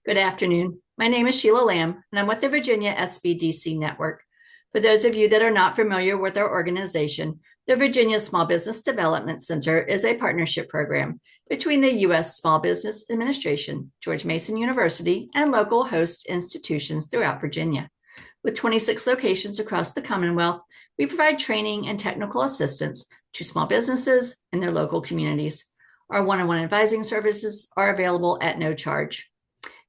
Good afternoon. My name is Sheila Lamb, and I'm with the Virginia SBDC Network. For those of you that are not familiar with our organization, the Virginia Small Business Development Center is a partnership program between the U.S. Small Business Administration, George Mason University, and local host institutions throughout Virginia. With 26 locations across the Commonwealth, we provide training and technical assistance to small businesses in their local communities. Our one-on-one advising services are available at no charge.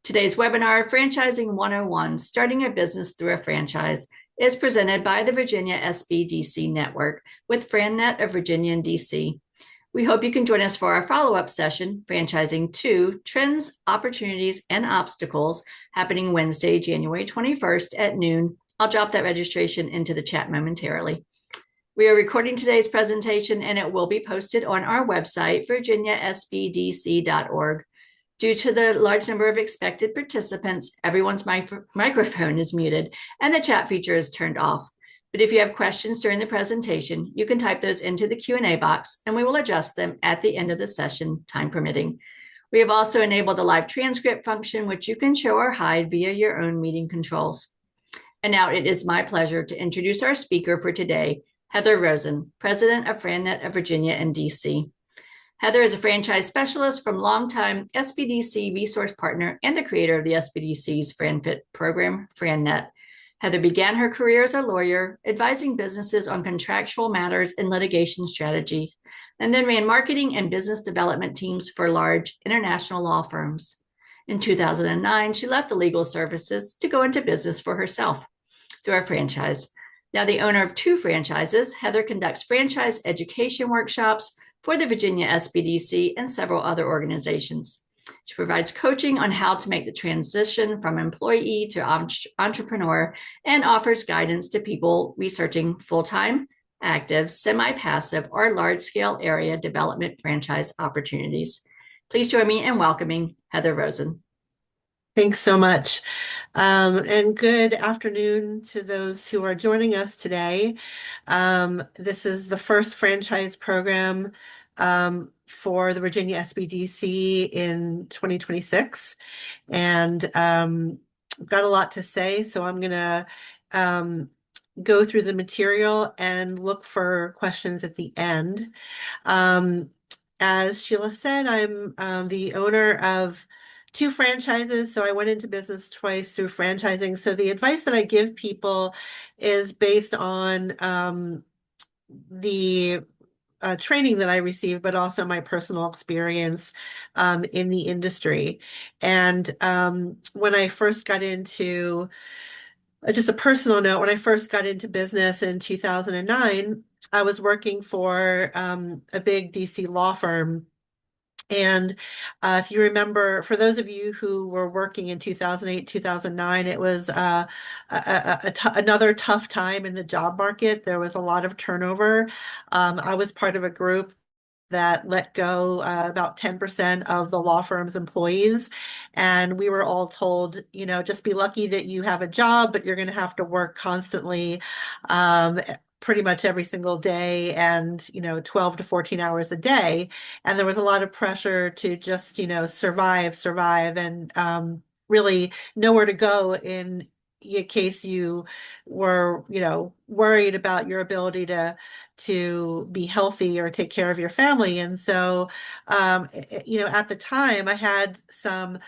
Today's webinar, Franchising 101, Starting a Business Through a Franchise, is presented by the Virginia SBDC Network with FranNet of Virginia and DC. We hope you can join us for our follow-up session, Franchising 2, Trends, Opportunities, and Obstacles, happening Wednesday, January 21st at noon. I'll drop that registration into the chat momentarily. We are recording today's presentation, and it will be posted on our website, virginiasbdc.org. Due to the large number of expected participants, everyone's microphone is muted and the chat feature is turned off. But if you have questions during the presentation, you can type those into the Q&A box and we will adjust them at the end of the session, time permitting. We have also enabled the live transcript function, which you can show or hide via your own meeting controls. And now it is my pleasure to introduce our speaker for today, Heather Rosen, President of FranNet of Virginia and DC. Heather is a franchise specialist from longtime SBDC resource partner and the creator of the SBDC's FranFit program, FranNet. Heather began her career as a lawyer, advising businesses on contractual matters and litigation strategy, and then ran marketing and business development teams for large international law firms. In 2009, she left the legal services to go into business for herself through a franchise. Now the owner of 2 franchises, Heather conducts franchise education workshops for the Virginia SBDC and several other organizations. She provides coaching on how to make the transition from employee to entrepreneur and offers guidance to people researching full-time, active, semi-passive, or large-scale area development franchise opportunities. Please join me in welcoming Heather Rosen. Thanks so much. And good afternoon to those who are joining us today. This is the first franchise program for the Virginia SBDC in 2026. And I've got a lot to say, so I'm going to go through the material and look for questions at the end. As Sheila said, I'm the owner of 2 franchises, so I went into business twice through franchising. So the advice that I give people is based on the training that I received, but also my personal experience in the industry. And when I first got into, just a personal note, when I first got into business in 2009, I was working for a big DC law firm. And if you remember, for those of you who were working in 2008, 2009, it was another tough time in the job market. There was a lot of turnover. I was part of a group that let go about 10% of the law firm's employees. And we were all told, just be lucky that you have a job, but you're going to have to work constantly. Pretty much every single day and 12 to 14 hours a day, and there was a lot of pressure to just survive and really nowhere to go in case you were worried about your ability to be healthy or take care of your family. And so at the time I had some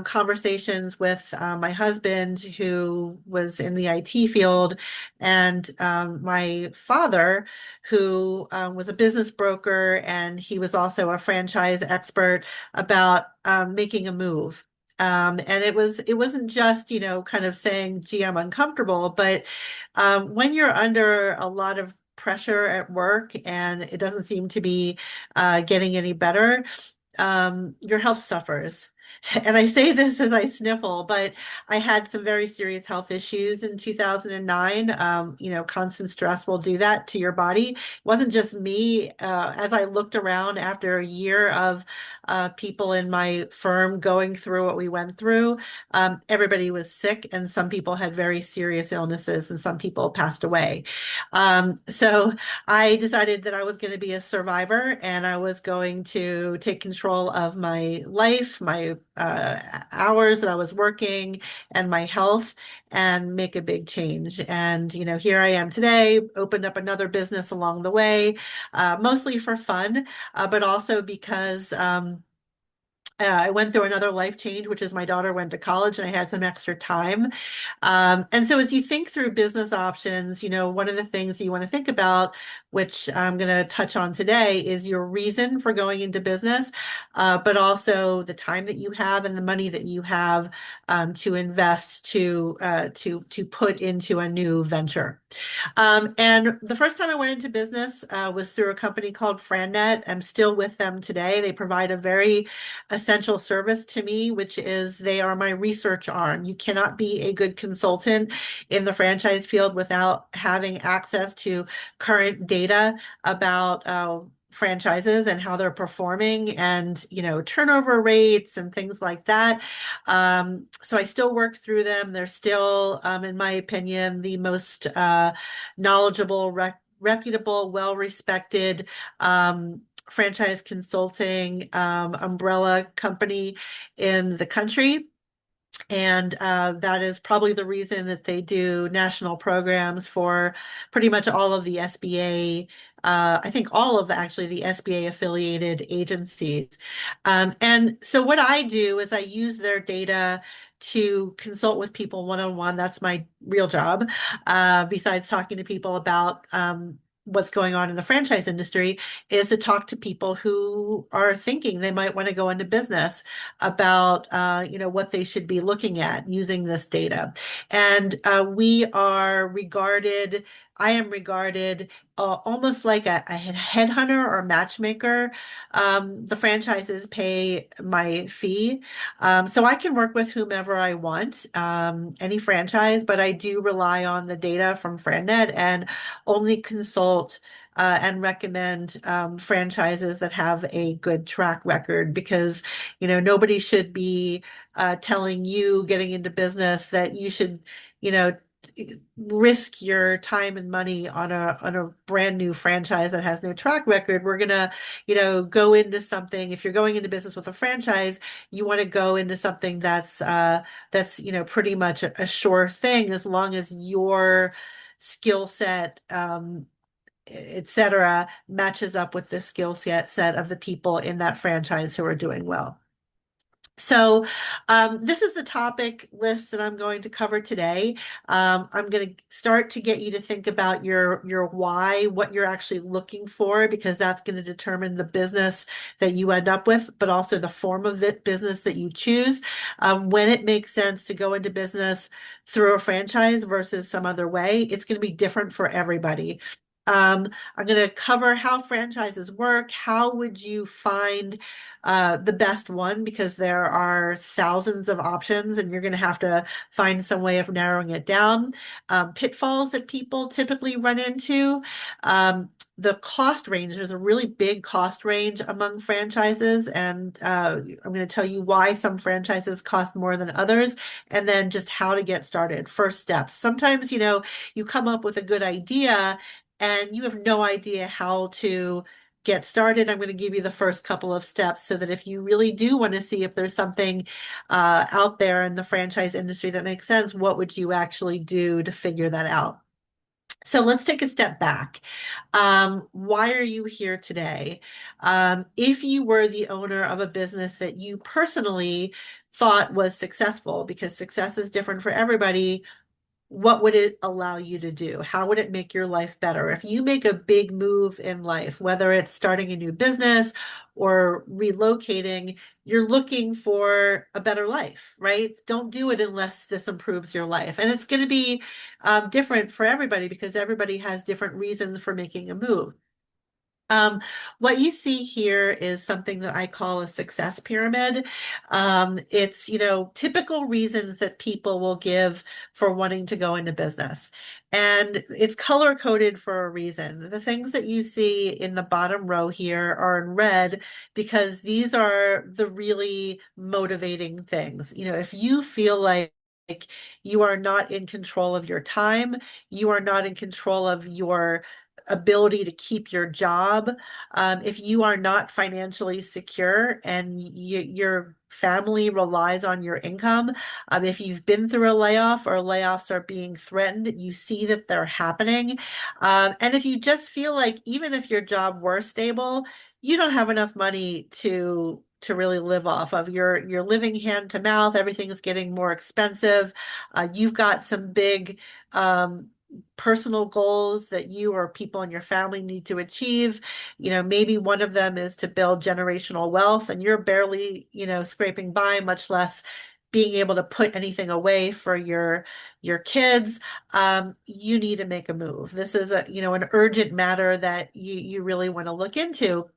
conversations with my husband, who was in the IT field, and my father, who was a business broker, and he was also a franchise expert, about making a move. And it wasn't just, kind of saying, gee, I'm uncomfortable, but when you're under a lot of pressure at work and it doesn't seem to be getting any better, your health suffers. And I say this as I sniffle, but I had some very serious health issues in 2009. Constant stress will do that to your body. It wasn't just me. As I looked around after a year of people in my firm going through what we went through, everybody was sick, and some people had very serious illnesses, and some people passed away. So I decided that I was going to be a survivor, and I was going to take control of my life, my my hours that I was working and my health and make a big change. And, here I am today, opened up another business along the way, mostly for fun, but also because I went through another life change, which is my daughter went to college and I had some extra time. And so as you think through business options, one of the things you want to think about, which I'm going to touch on today, is your reason for going into business, but also the time that you have and the money that you have to invest to put into a new venture. And the first time I went into business was through a company called FranNet. I'm still with them today. They provide a very essential service to me, which is they are my research arm. You cannot be a good consultant in the franchise field without having access to current data about franchises and how they're performing and, turnover rates and things like that. So I still work through them. They're still, in my opinion, the most knowledgeable, reputable, well-respected franchise consulting umbrella company in the country. And that is probably the reason that they do national programs for pretty much all of the SBA, I think all of actually the SBA affiliated agencies. And so what I do is I use their data to consult with people one-on-one. That's my real job, besides talking to people about what's going on in the franchise industry, is to talk to people who are thinking they might want to go into business about what they should be looking at using this data. And I am regarded almost like a headhunter or matchmaker. The franchises pay my fee. So I can work with whomever I want, any franchise, but I do rely on the data from FranNet and only consult and recommend franchises that have a good track record, because nobody should be telling you getting into business that you should risk your time and money on a brand new franchise that has no track record. We're gonna go into something. If you're going into business with a franchise, you want to go into something that's pretty much a sure thing, as long as your skill set etc., matches up with the skill set of the people in that franchise who are doing well. So this is the topic list that I'm going to cover today. I'm going to start to get you to think about your why, what you're actually looking for, because that's going to determine the business that you end up with, but also the form of the business that you choose. When it makes sense to go into business through a franchise versus some other way, it's going to be different for everybody. I'm going to cover how franchises work. How would you find the best one? Because there are thousands of options and you're going to have to find some way of narrowing it down. Pitfalls that people typically run into. The cost range, there's a really big cost range among franchises, and I'm going to tell you why some franchises cost more than others, and then just how to get started. First steps. Sometimes, you come up with a good idea and you have no idea how to get started. I'm going to give you the first couple of steps so that if you really do want to see if there's something out there in the franchise industry that makes sense, what would you actually do to figure that out? So let's take a step back. Why are you here today? If you were the owner of a business that you personally thought was successful, because success is different for everybody, what would it allow you to do? How would it make your life better? If you make a big move in life, whether it's starting a new business or relocating, you're looking for a better life, right? Don't do it unless this improves your life. And it's going to be different for everybody because everybody has different reasons for making a move. What you see here is something that I call a success pyramid. It's, typical reasons that people will give for wanting to go into business. And it's color coded for a reason. The things that you see in the bottom row here are in red because these are the really motivating things. If you feel like you are not in control of your time, you are not in control of your ability to keep your job. If you are not financially secure and you're family relies on your income. If you've been through a layoff or layoffs are being threatened, you see that they're happening. And if you just feel like even if your job were stable, you don't have enough money to really live off of. You're living hand to mouth. Everything is getting more expensive. You've got some big personal goals that you or people in your family need to achieve. Maybe one of them is to build generational wealth, and you're barely, scraping by, much less being able to put anything away for your kids. You need to make a move. This is an urgent matter that you really want to look into.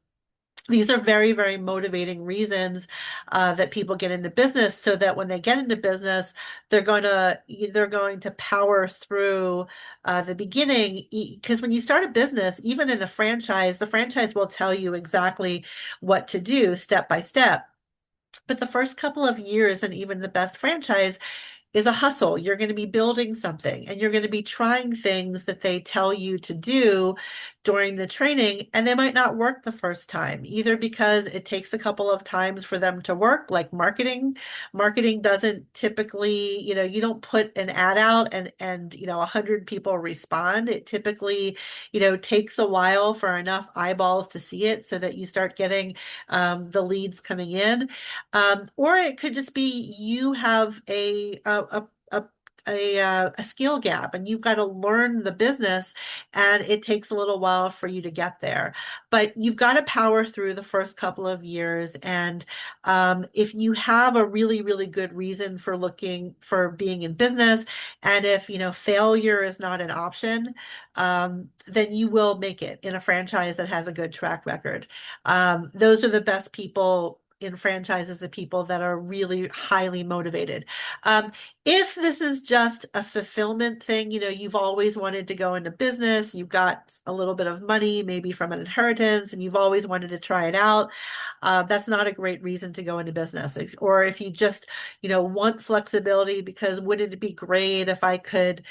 These are very, very motivating reasons that people get into business, so that when they get into business, they're going to power through the beginning. Because when you start a business, even in a franchise, the franchise will tell you exactly what to do step by step. But the first couple of years, and even the best franchise, is a hustle. You're going to be building something, and you're going to be trying things that they tell you to do during the training, and they might not work the first time, either because it takes a couple of times for them to work, like marketing. Marketing doesn't typically, you don't put an ad out and 100 people respond. It typically, takes a while for enough eyeballs to see it so that you start getting the leads coming in. Or it could just be you have a skill gap, and you've got to learn the business, and it takes a little while for you to get there. But you've got to power through the first couple of years. And if you have a really, really good reason for looking for being in business, and if failure is not an option, then you will make it in a franchise that has a good track record. Those are the best people in franchises, the people that are really highly motivated. If this is just a fulfillment thing, you've always wanted to go into business, you've got a little bit of money, maybe from an inheritance, and you've always wanted to try it out, that's not a great reason to go into business. Or if you just, want flexibility because wouldn't it be great if I could,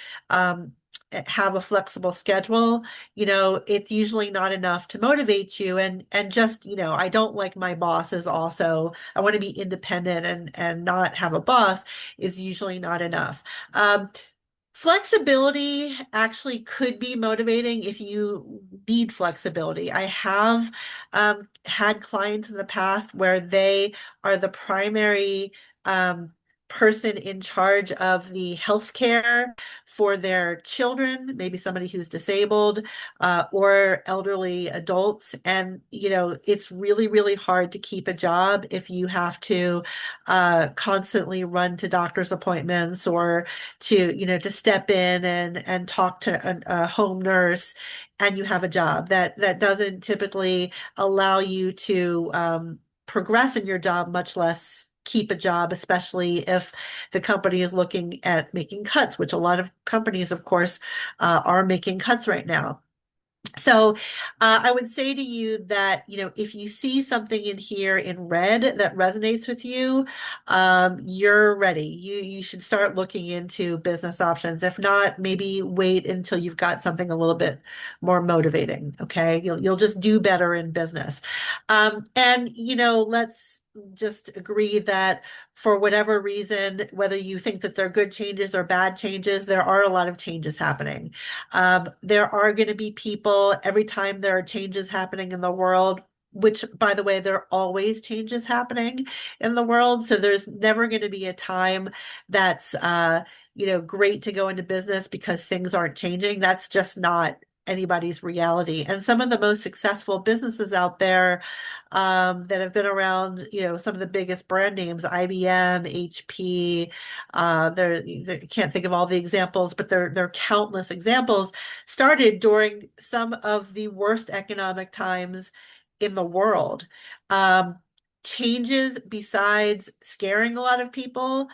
have a flexible schedule, it's usually not enough to motivate you. And just, I don't like my bosses also. I want to be independent and not have a boss is usually not enough. Flexibility actually could be motivating if you need flexibility. I have had clients in the past where they are the primary person in charge of the healthcare for their children, maybe somebody who's disabled, or elderly adults. And, it's really, really hard to keep a job if you have to constantly run to doctor's appointments, or to step in and talk to a home nurse, and you have a job that doesn't typically allow you to progress in your job, much less keep a job, especially if the company is looking at making cuts, which a lot of companies, of course, are making cuts right now. So I would say to you that, if you see something in here in red that resonates with you, you're ready. You should start looking into business options. If not, maybe wait until you've got something a little bit more motivating. Okay. You'll just do better in business. And, let's just agree that for whatever reason, whether you think that they're good changes or bad changes, there are a lot of changes happening. There are going to be people every time there are changes happening in the world, which, by the way, there are always changes happening in the world. So there's never going to be a time that's, great to go into business because things aren't changing. That's just not anybody's reality. And some of the most successful businesses out there that have been around, some of the biggest brand names, IBM, HP, there can't think of all the examples, but there are countless examples, started during some of the worst economic times in the world. Um, Changes, besides scaring a lot of people,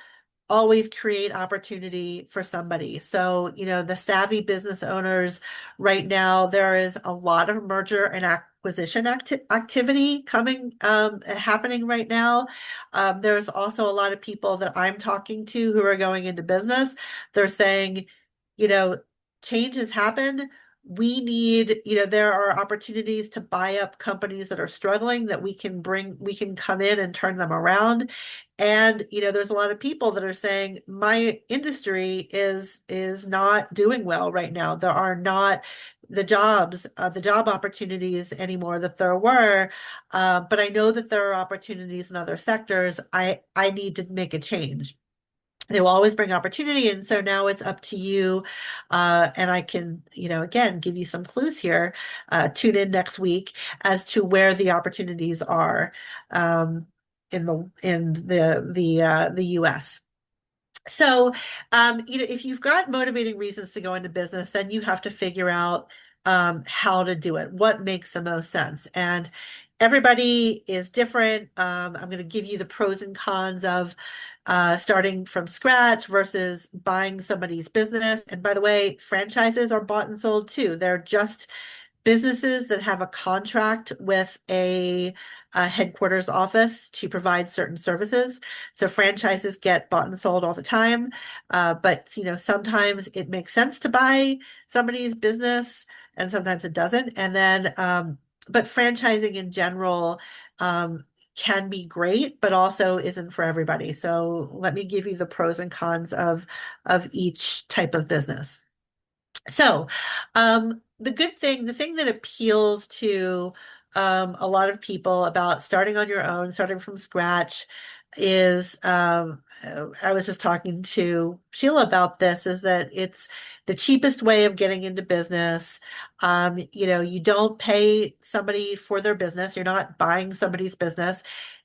always create opportunity for somebody. So, the savvy business owners right now, there is a lot of merger and acquisition activity happening right now. There's also a lot of people that I'm talking to who are going into business. They're saying, you know, change has happened. We need, there are opportunities to buy up companies that are struggling that we can come in and turn them around. And, there's a lot of people that are saying my industry is not doing well right now. There are not the job opportunities anymore that there were. But I know that there are opportunities in other sectors. I need to make a change. They will always bring opportunity. And so now it's up to you. And I can, again, give you some clues here. Tune in next week as to where the opportunities are in the US. So, if you've got motivating reasons to go into business, then you have to figure out how to do it, what makes the most sense. And everybody is different. I'm going to give you the pros and cons of starting from scratch versus buying somebody's business. And by the way, franchises are bought and sold too. They're just businesses that have a contract with a headquarters office to provide certain services. So franchises get bought and sold all the time. But sometimes it makes sense to buy somebody's business and sometimes it doesn't. And then, but franchising in general, can be great, but also isn't for everybody. So let me give you the pros and cons of each type of business. So, the thing that appeals to a lot of people about starting on your own, starting from scratch, is I was just talking to Sheila about this, is that it's the cheapest way of getting into business. You don't pay somebody for their business, you're not buying somebody's business.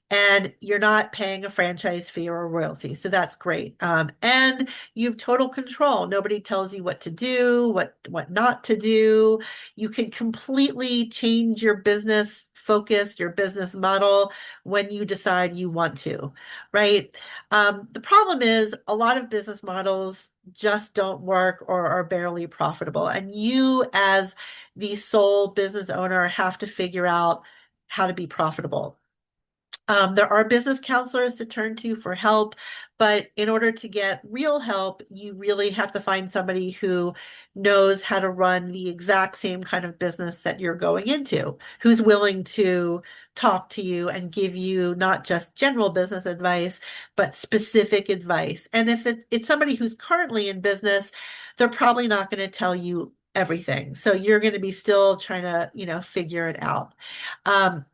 And you're not paying a franchise fee or a royalty. So that's great. And you've total control. Nobody tells you what to do, what not to do. You can completely change your business focus, your business model when you decide you want to, right? The problem is a lot of business models just don't work or are barely profitable. And you, as the sole business owner, have to figure out how to be profitable. There are business counselors to turn to for help, but in order to get real help, you really have to find somebody who knows how to run the exact same kind of business that you're going into, who's willing to talk to you and give you not just general business advice, but specific advice. And if it's somebody who's currently in business, they're probably not going to tell you everything. So you're going to be still trying to, figure it out. Um,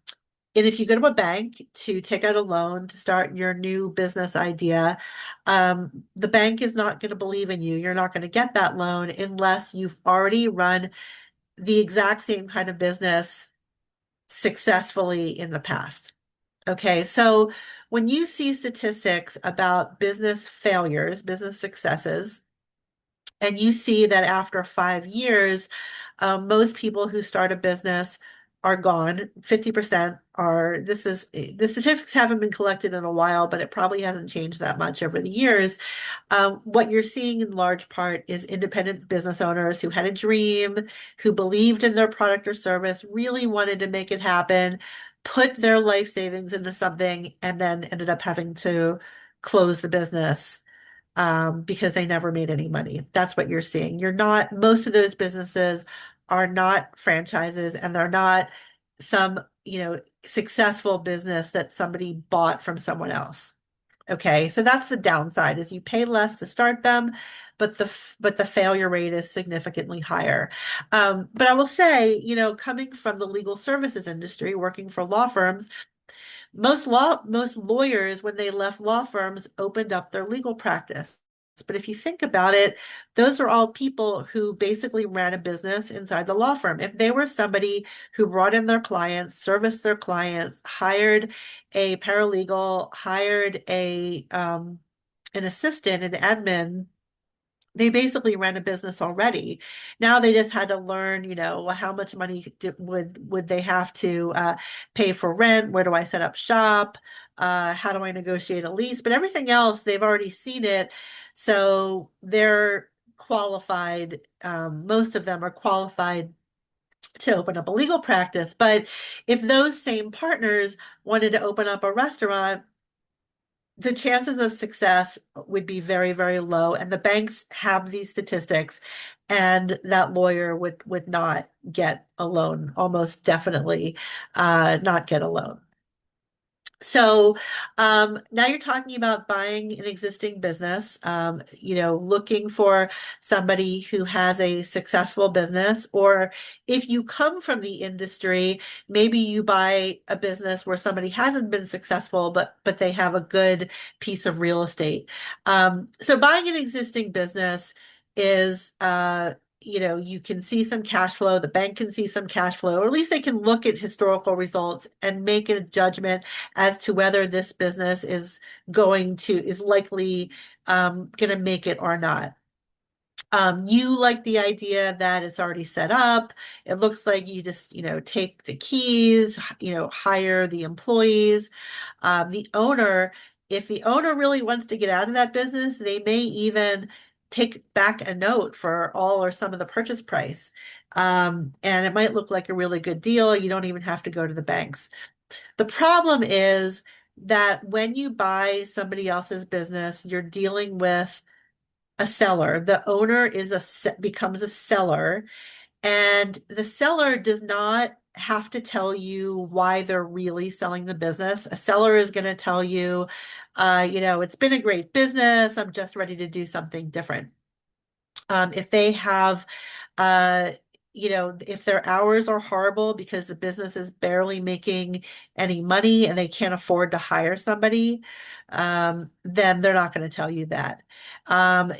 and if you go to a bank to take out a loan to start your new business idea, the bank is not going to believe in you. You're not going to get that loan unless you've already run the exact same kind of business successfully in the past. Okay, so when you see statistics about business failures, business successes, and you see that after 5 years, most people who start a business are gone. 50% are, the statistics haven't been collected in a while, but it probably hasn't changed that much over the years. What you're seeing in large part is independent business owners who had a dream, who believed in their product or service, really wanted to make it happen, put their life savings into something, and then ended up having to close the business because they never made any money. That's what you're seeing. Most of those businesses are not franchises and they're not some, successful business that somebody bought from someone else. Okay, so that's the downside is you pay less to start them, but the failure rate is significantly higher. But I will say, coming from the legal services industry, working for law firms, most lawyers, when they left law firms, opened up their legal practice. But if you think about it, those are all people who basically ran a business inside the law firm. If they were somebody who brought in their clients, serviced their clients, hired a paralegal, hired an assistant, an admin, they basically ran a business already. Now they just had to learn, how much money would they have to pay for rent? Where do I set up shop? How do I negotiate a lease? But everything else, they've already seen it. So they're qualified. Most of them are qualified to open up a legal practice. But if those same partners wanted to open up a restaurant, the chances of success would be very, very low. And the banks have these statistics, and that lawyer would not get a loan, almost definitely not get a loan. So now you're talking about buying an existing business, looking for somebody who has a successful business, or if you come from the industry, maybe you buy a business where somebody hasn't been successful, but they have a good piece of real estate. So buying an existing business is you can see some cash flow, the bank can see some cash flow, or at least they can look at historical results and make a judgment as to whether this business is likely going to make it or not. You like the idea that it's already set up. It looks like you just, take the keys, hire the employees. The owner, if the owner really wants to get out of that business, they may even take back a note for all or some of the purchase price. And it might look like a really good deal. You don't even have to go to the banks. The problem is that when you buy somebody else's business, you're dealing with a seller. The owner becomes a seller, and the seller does not have to tell you why they're really selling the business. A seller is going to tell you, it's been a great business. I'm just ready to do something different. If they have, uh, if their hours are horrible because the business is barely making any money and they can't afford to hire somebody, then they're not going to tell you that.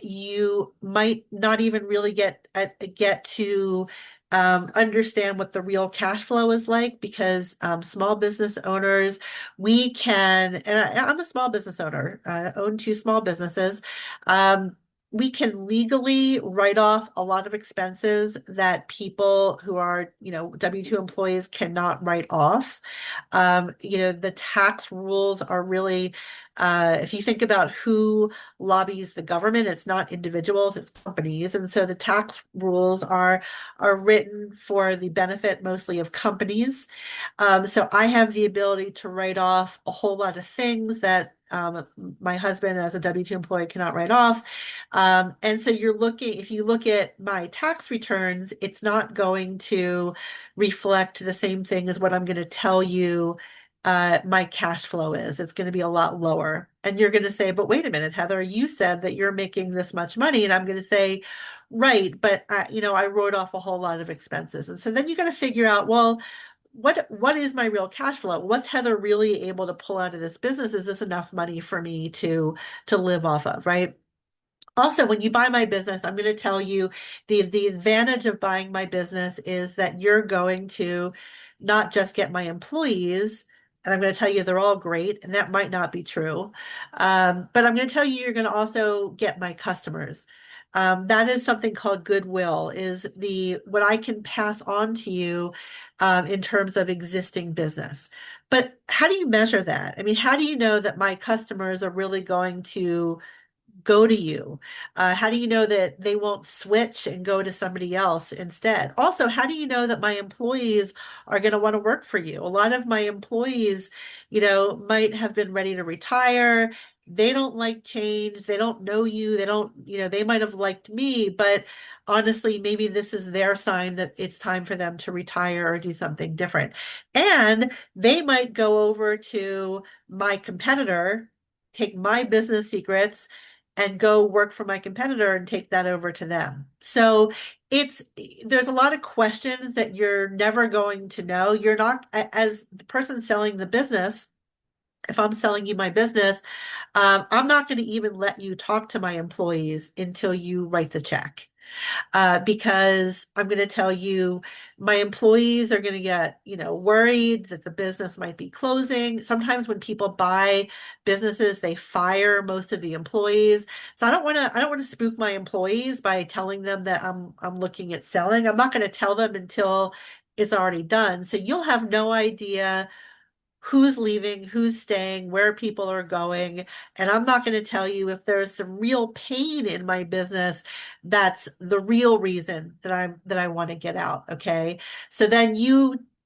You might not even really get to understand what the real cash flow is like because small business owners, I'm a small business owner, I own two small businesses. We can legally write off a lot of expenses that people who are, W-2 employees cannot write off. The tax rules are really, if you think about who lobbies the government, it's not individuals, it's companies. And so the tax rules are written for the benefit mostly of companies. So I have the ability to write off a whole lot of things that my husband as a W-2 employee cannot write off. And so if you look at my tax returns, it's not going to reflect the same thing as what I'm going to tell you my cash flow is. It's going to be a lot lower. And you're going to say, but wait a minute, Heather, you said that you're making this much money. And I'm going to say, right, but I wrote off a whole lot of expenses. And so then you got to figure out, well, what is my real cash flow? What's Heather really able to pull out of this business? Is this enough money for me to live off of, right? Also, when you buy my business, I'm going to tell you the advantage of buying my business is that you're going to not just get my employees, and I'm going to tell you they're all great, and that might not be true. But I'm going to tell you you're going to also get my customers. That is something called goodwill, is the what I can pass on to you in terms of existing business. But how do you measure that? I mean, how do you know that my customers are really going to go to you? How do you know that they won't switch and go to somebody else instead? Also, how do you know that my employees are going to want to work for you? A lot of my employees, might have been ready to retire. They don't like change. They don't know you. They don't, they might have liked me, but honestly, maybe this is their sign that it's time for them to retire or do something different. And they might go over to my competitor, take my business secrets and go work for my competitor and take that over to them. So there's a lot of questions that you're never going to know. You're not, as the person selling the business, if I'm selling you my business, I'm not going to even let you talk to my employees until you write the check. Because I'm going to tell you my employees are going to get, worried that the business might be closing. Sometimes when people buy businesses, they fire most of the employees. So I don't want to spook my employees by telling them that I'm looking at selling. I'm not going to tell them until it's already done. So you'll have no idea who's leaving, who's staying, where people are going. And I'm not going to tell you if there's some real pain in my business. That's the real reason that I want to get out. Okay. So then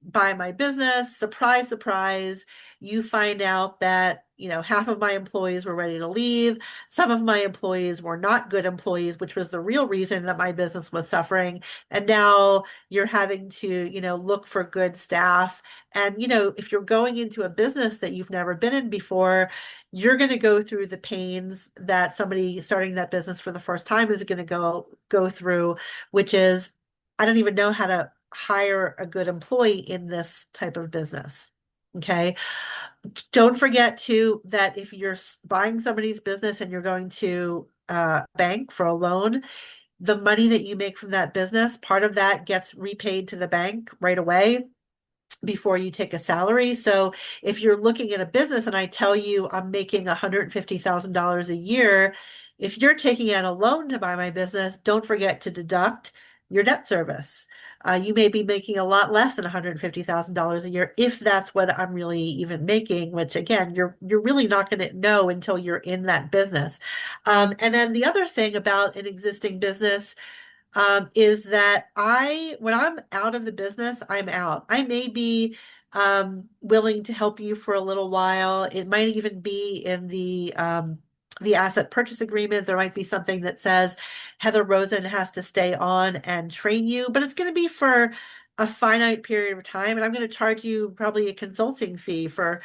buy my business. Surprise, surprise. You find out that, half of my employees were ready to leave. Some of my employees were not good employees, which was the real reason that my business was suffering. And now you're having to, look for good staff. And, if you're going into a business that you've never been in before, you're going to go through the pains that somebody starting that business for the first time is going to go through, which is, I don't even know how to hire a good employee in this type of business. Okay. Don't forget too that if you're buying somebody's business and you're going to bank for a loan, the money that you make from that business, part of that gets repaid to the bank right away before you take a salary. So if you're looking at a business and I tell you I'm making $150,000 a year, if you're taking out a loan to buy my business, don't forget to deduct your debt service. You may be making a lot less than $150,000 a year if that's what I'm really even making, which again, you're really not going to know until you're in that business. And then the other thing about an existing business is that when I'm out of the business, I'm out. I may be willing to help you for a little while. It might even be in the asset purchase agreement. There might be something that says Heather Rosen has to stay on and train you, but it's going to be for a finite period of time, and I'm going to charge you probably a consulting fee for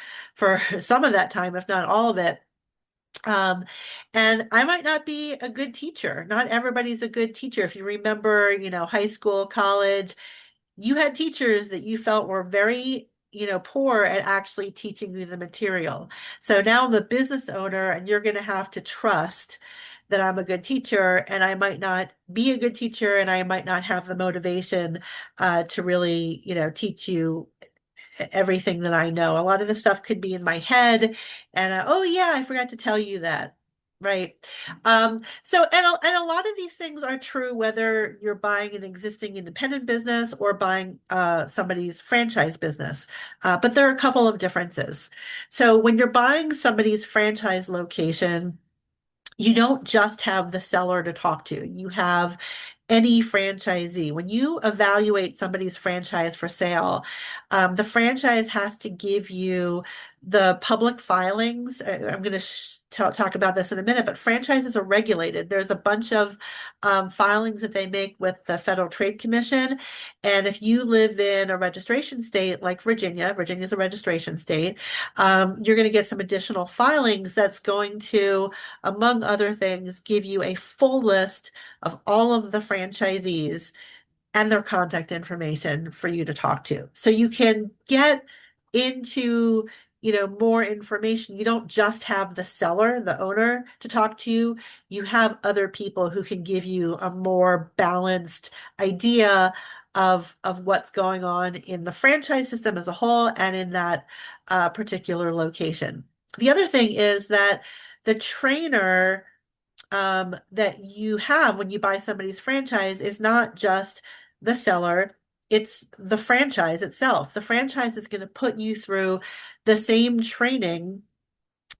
some of that time, if not all of it. Um, and I might not be a good teacher. Not everybody's a good teacher. If you remember, high school, college, you had teachers that you felt were very, poor at actually teaching you the material. So now I'm a business owner and you're going to have to trust that I'm a good teacher, and I might not be a good teacher and I might not have the motivation to really, teach you everything that I know. A lot of the stuff could be in my head, and oh yeah, I forgot to tell you that. Right. So, and a lot of these things are true whether you're buying an existing independent business or buying somebody's franchise business. But there are a couple of differences. So when you're buying somebody's franchise location, you don't just have the seller to talk to. You have any franchisee. When you evaluate somebody's franchise for sale, the franchise has to give you the public filings. I'm going to talk about this in a minute, but franchises are regulated. There's a bunch of filings that they make with the Federal Trade Commission. And if you live in a registration state like Virginia, Virginia's a registration state, you're going to get some additional filings that's going to, among other things, give you a full list of all of the franchisees and their contact information for you to talk to. So you can get into, more information. You don't just have the seller, the owner to talk to you. You have other people who can give you a more balanced idea of what's going on in the franchise system as a whole and in that particular location. The other thing is that the trainer that you have when you buy somebody's franchise is not just the seller, it's the franchise itself. The franchise is going to put you through the same training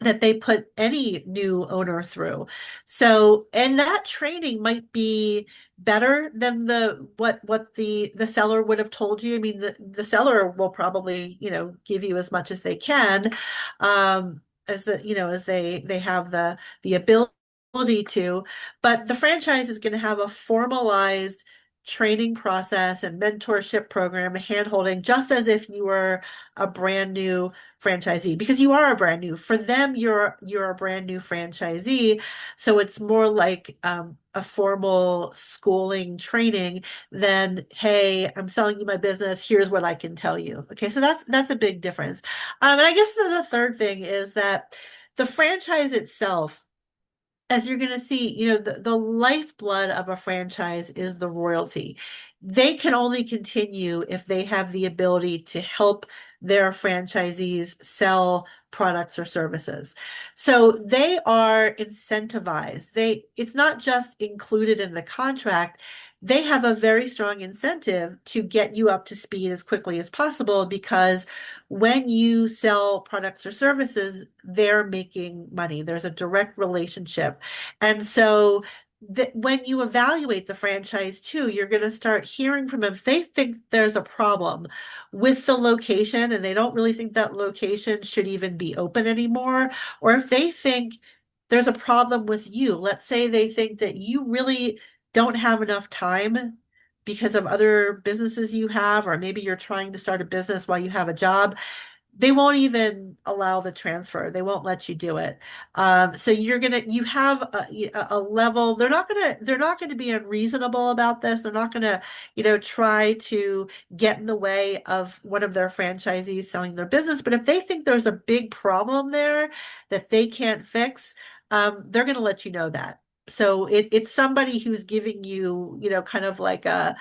that they put any new owner through. So, and that training might be better than what the seller would have told you. I mean, the seller will probably, give you as much as they can, as they have the ability to, but the franchise is going to have a formalized training process and mentorship program, handholding, just as if you were a brand new franchisee, because you are a brand new. For them, you're a brand new franchisee, so it's more like a formal schooling training than, hey, I'm selling you my business. Here's what I can tell you. Okay, so that's a big difference. And I guess the third thing is that the franchise itself, as you're going to see, the lifeblood of a franchise is the royalty. They can only continue if they have the ability to help their franchisees sell products or services. So they are incentivized. It's not just included in the contract. They have a very strong incentive to get you up to speed as quickly as possible, because when you sell products or services, they're making money. There's a direct relationship. And so that when you evaluate the franchise too, you're going to start hearing from them. If they think there's a problem with the location and they don't really think that location should even be open anymore, or if they think there's a problem with you, let's say they think that you really don't have enough time because of other businesses you have, or maybe you're trying to start a business while you have a job, they won't even allow the transfer. They won't let you do it. So you have a level. They're not gonna be unreasonable about this. They're not gonna, try to get in the way of one of their franchisees selling their business. But if they think there's a big problem there that they can't fix, they're gonna let you know that. So it's somebody who's giving you, kind of like a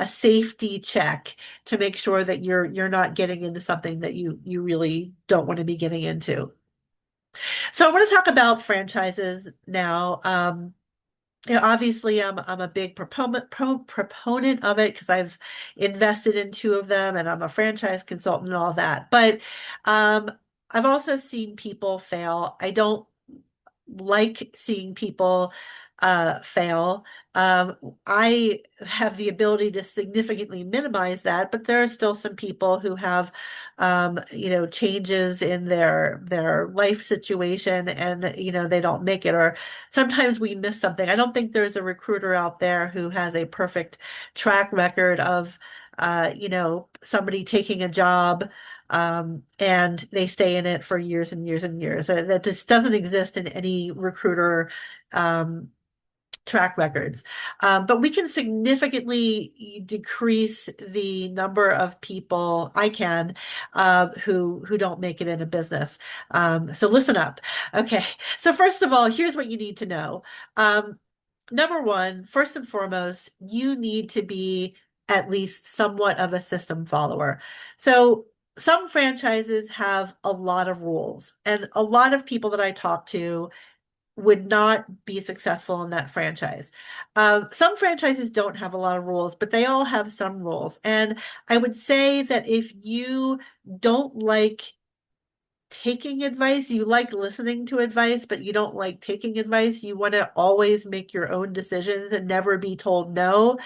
safety check to make sure that you're not getting into something that you really don't want to be getting into. So I want to talk about franchises now. Obviously, I'm a big proponent of it because I've invested in two of them, and I'm a franchise consultant and all that. But um, I've also seen people fail. I don't like seeing people fail. I have the ability to significantly minimize that, but there are still some people who have, changes in their life situation, and they don't make it, or sometimes we miss something. I don't think there's a recruiter out there who has a perfect track record of, somebody taking a job and they stay in it for years and years and years. That just doesn't exist in any recruiter um, track records. But we can significantly decrease the number of people I can who don't make it in a business. So listen up. Okay. So first of all, here's what you need to know. Um, Number one, first and foremost, you need to be at least somewhat of a system follower. So some franchises have a lot of rules, and a lot of people that I talk to would not be successful in that franchise. Some franchises don't have a lot of rules, but they all have some rules. And I would say that if you don't like taking advice, you like listening to advice, but you don't like taking advice, you want to always make your own decisions and never be told no,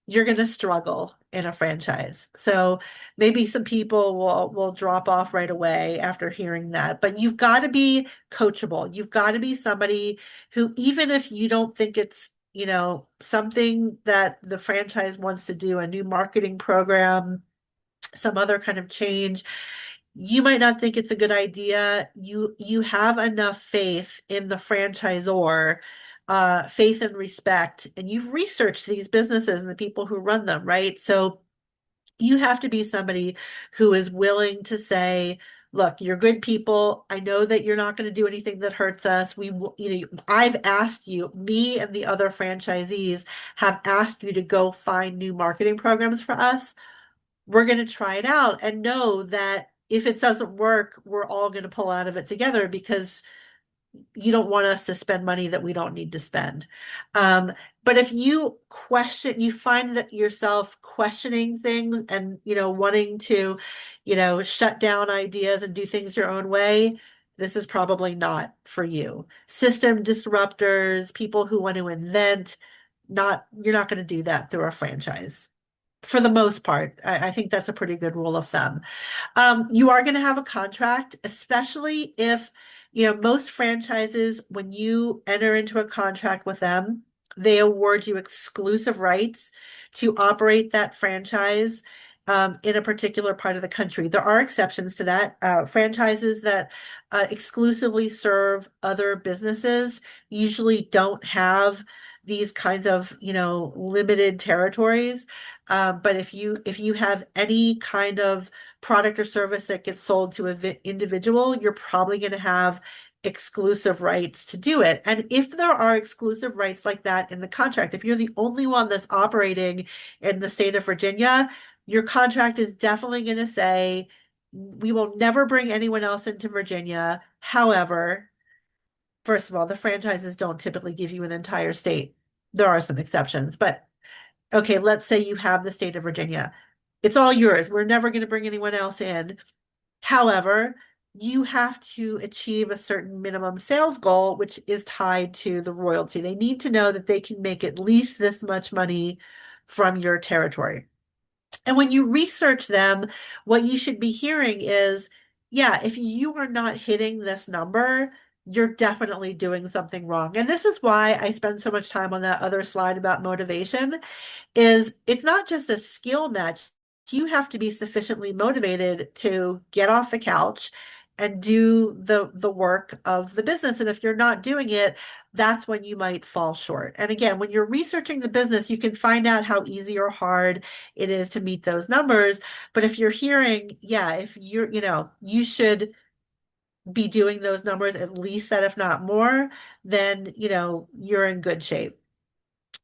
you're going to struggle in a franchise. So maybe some people will drop off right away after hearing that, but you've got to be coachable. You've got to be somebody who, even if you don't think it's, something that the franchise wants to do, a new marketing program, some other kind of change, you might not think it's a good idea. You have enough faith in the franchisor, faith and respect, and you've researched these businesses and the people who run them, right? So you have to be somebody who is willing to say, look, you're good people. I know that you're not going to do anything that hurts us. I've asked you, me and the other franchisees have asked you to go find new marketing programs for us. We're going to try it out and know that if it doesn't work, we're all going to pull out of it together because you don't want us to spend money that we don't need to spend. Um, but if you find that yourself questioning things and, wanting to, shut down ideas and do things your own way, this is probably not for you. System disruptors, people who want to invent, you're not going to do that through a franchise for the most part. I think that's a pretty good rule of thumb. You are going to have a contract, especially if, most franchises, when you enter into a contract with them, they award you exclusive rights to operate that franchise in a particular part of the country. There are exceptions to that. Franchises that exclusively serve other businesses usually don't have these kinds of, limited territories. But if you have any kind of product or service that gets sold to an individual, you're probably going to have exclusive rights to do it. And if there are exclusive rights like that in the contract, if you're the only one that's operating in the state of Virginia, your contract is definitely going to say, we will never bring anyone else into Virginia. However, first of all, the franchises don't typically give you an entire state. There are some exceptions, but okay, let's say you have the state of Virginia. It's all yours. We're never going to bring anyone else in. However, you have to achieve a certain minimum sales goal, which is tied to the royalty. They need to know that they can make at least this much money from your territory. And when you research them, what you should be hearing is, yeah, if you are not hitting this number, you're definitely doing something wrong. And this is why I spend so much time on that other slide about motivation, is it's not just a skill match. You have to be sufficiently motivated to get off the couch and do the work of the business. And if you're not doing it, that's when you might fall short. And again, when you're researching the business, you can find out how easy or hard it is to meet those numbers. But if you're hearing, yeah, if you're, you should be doing those numbers at least that, if not more, then, you're in good shape.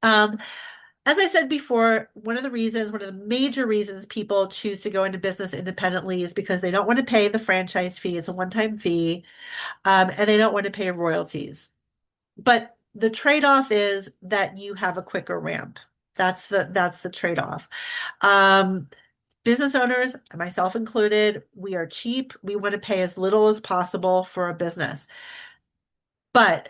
Um, as I said before, one of the major reasons people choose to go into business independently is because they don't want to pay the franchise fee. It's a one-time fee, and they don't want to pay royalties. But the trade-off is that you have a quicker ramp. That's the trade-off. Um, Business owners, myself included, we are cheap. We want to pay as little as possible for a business. But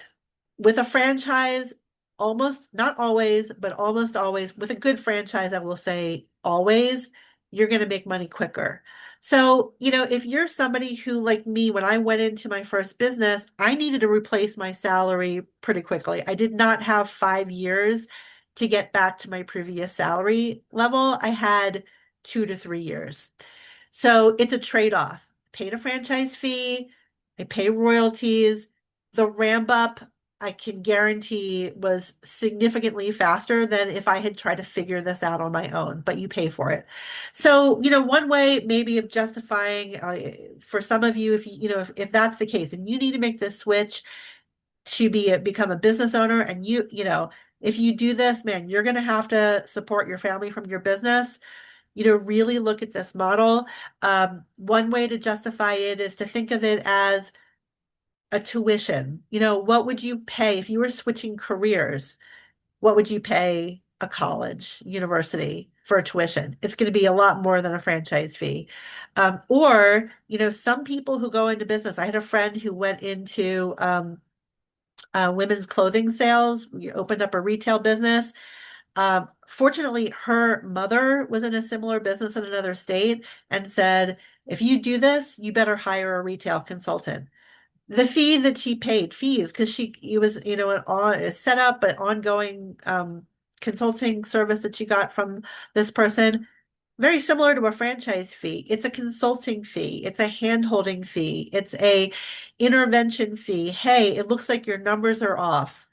with a franchise, almost, not always, but almost always, with a good franchise, I will say always, you're going to make money quicker. So, if you're somebody who, like me, when I went into my first business, I needed to replace my salary pretty quickly. I did not have 5 years to get back to my previous salary level. I had 2 to 3 years. So it's a trade-off. Paid a franchise fee, I pay royalties. The ramp up, I can guarantee, was significantly faster than if I had tried to figure this out on my own, but you pay for it. So, one way maybe of justifying for some of you, if that's the case and you need to make this switch to become a business owner, and if you do this, man, you're going to have to support your family from your business. Really look at this model. One way to justify it is to think of it as a tuition. What would you pay if you were switching careers? What would you pay a college, university for a tuition? It's going to be a lot more than a franchise fee. Or, some people who go into business, I had a friend who went into women's clothing sales. We opened up a retail business. Fortunately, her mother was in a similar business in another state and said, if you do this, you better hire a retail consultant. The fee that she paid, fees, because it was, a set up but ongoing consulting service that she got from this person, very similar to a franchise fee. It's a consulting fee, it's a hand-holding fee, it's a intervention fee. Hey, it looks like your numbers are off.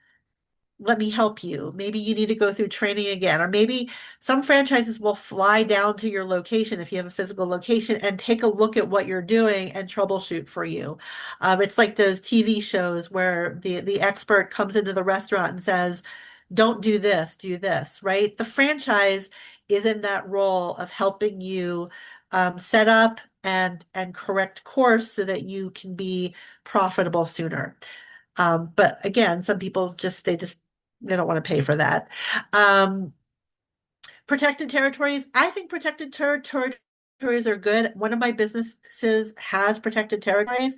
Let me help you. Maybe you need to go through training again, or maybe some franchises will fly down to your location if you have a physical location and take a look at what you're doing and troubleshoot for you. It's like those TV shows where the expert comes into the restaurant and says, "Don't do this," right? The franchise is in that role of helping you set up and correct course so that you can be profitable sooner. But again, some people they don't want to pay for that. Um, Protected territories. I think protected territories are good. One of my businesses has protected territories.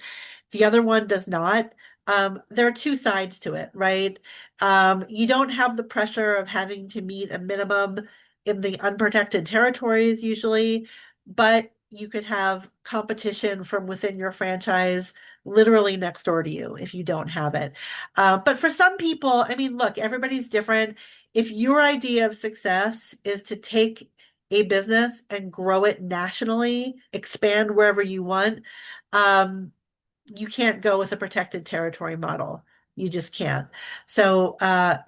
The other one does not. There are two sides to it, right? You don't have the pressure of having to meet a minimum in the unprotected territories usually, but you could have competition from within your franchise literally next door to you if you don't have it. But for some people, I mean, look, everybody's different. If your idea of success is to take a business and grow it nationally, expand wherever you want, um, you can't go with a protected territory model. You just can't. So,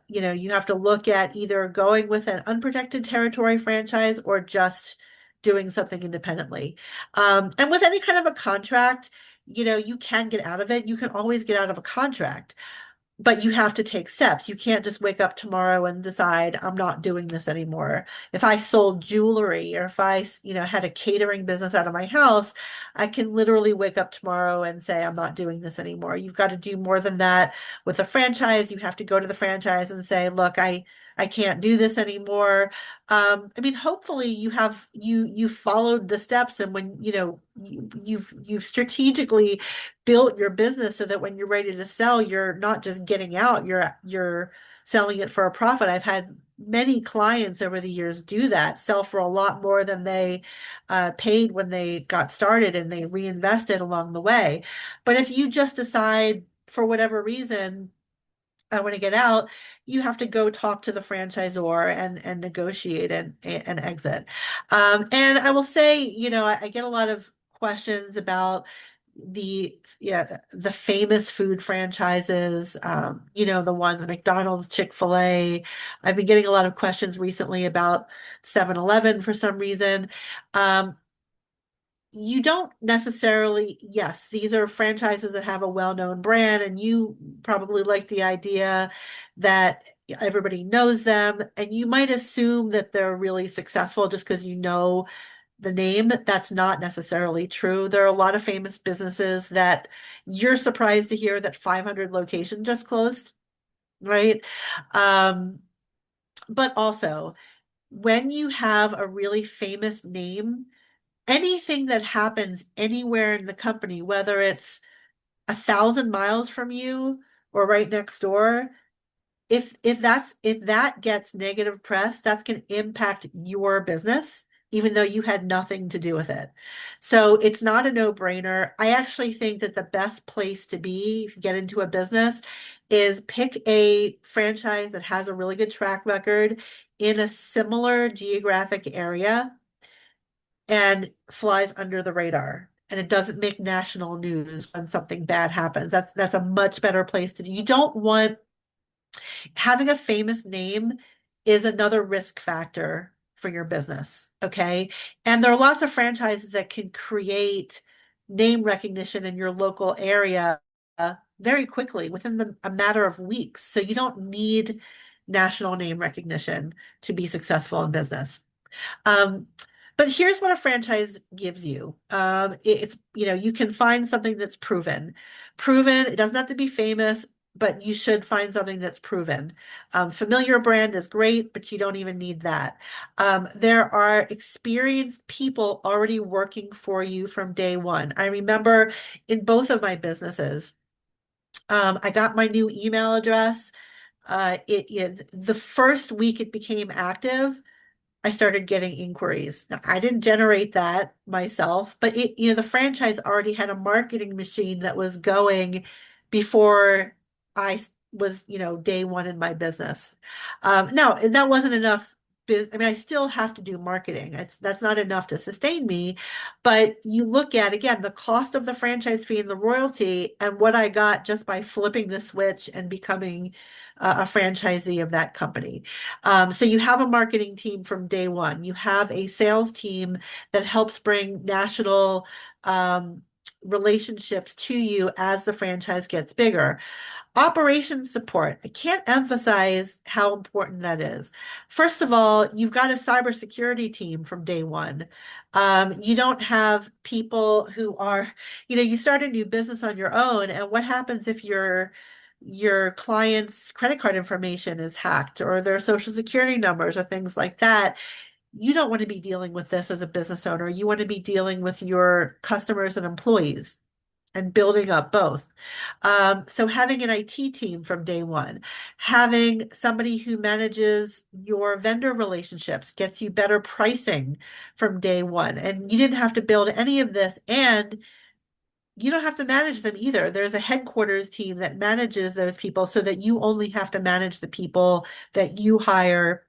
you have to look at either going with an unprotected territory franchise or just doing something independently. And with any kind of a contract, you can get out of it. You can always get out of a contract, but you have to take steps. You can't just wake up tomorrow and decide, I'm not doing this anymore. If I sold jewelry or if I, had a catering business out of my house, I can literally wake up tomorrow and say, I'm not doing this anymore. You've got to do more than that. With a franchise, you have to go to the franchise and say, look, I can't do this anymore. I mean, hopefully you followed the steps, and when you've strategically built your business so that when you're ready to sell, you're not just getting out, you're selling it for a profit. I've had many clients over the years do that, sell for a lot more than they paid when they got started, and they reinvested along the way. But if you just decide for whatever reason, I want to get out, you have to go talk to the franchisor and negotiate and exit. And I will say, I get a lot of questions about the famous food franchises, the ones McDonald's, Chick-fil-A. I've been getting a lot of questions recently about 7-Eleven for some reason. Um, you don't necessarily, yes, these are franchises that have a well-known brand, and you probably like the idea that everybody knows them, and you might assume that they're really successful just because you know the name. That's not necessarily true. There are a lot of famous businesses that you're surprised to hear that 500 locations just closed, right? Um, but also, when you have a really famous name, anything that happens anywhere in the company, whether it's 1,000 miles from you or right next door, if that gets negative press, that's going to impact your business, even though you had nothing to do with it. So it's not a no-brainer. I actually think that the best place to be if you get into a business is pick a franchise that has a really good track record in a similar geographic area and flies under the radar. And it doesn't make national news when something bad happens. That's a much better place to do. You don't want having a famous name is another risk factor for your business. Okay. And there are lots of franchises that can create name recognition in your local area very quickly within a matter of weeks. So you don't need national name recognition to be successful in business. Um, but here's what a franchise gives you. It's, you can find something that's proven. Proven, it doesn't have to be famous, but you should find something that's proven. Familiar brand is great, but you don't even need that. There are experienced people already working for you from day one. I remember in both of my businesses, I got my new email address. The first week it became active, I started getting inquiries. Now, I didn't generate that myself, but the franchise already had a marketing machine that was going before was, day one in my business. No, that wasn't enough. I mean, I still have to do marketing. That's not enough to sustain me. But you look at, again, the cost of the franchise fee and the royalty and what I got just by flipping the switch and becoming a franchisee of that company. So you have a marketing team from day one. You have a sales team that helps bring national relationships to you as the franchise gets bigger. Operations support. I can't emphasize how important that is. First of all, you've got a cybersecurity team from day one. You don't have people who are, you start a new business on your own, and what happens if your client's credit card information is hacked or their social security numbers or things like that? You don't want to be dealing with this as a business owner. You want to be dealing with your customers and employees and building up both. So having an IT team from day one, having somebody who manages your vendor relationships, gets you better pricing from day one. And you didn't have to build any of this, and you don't have to manage them either. There's a headquarters team that manages those people so that you only have to manage the people that you hire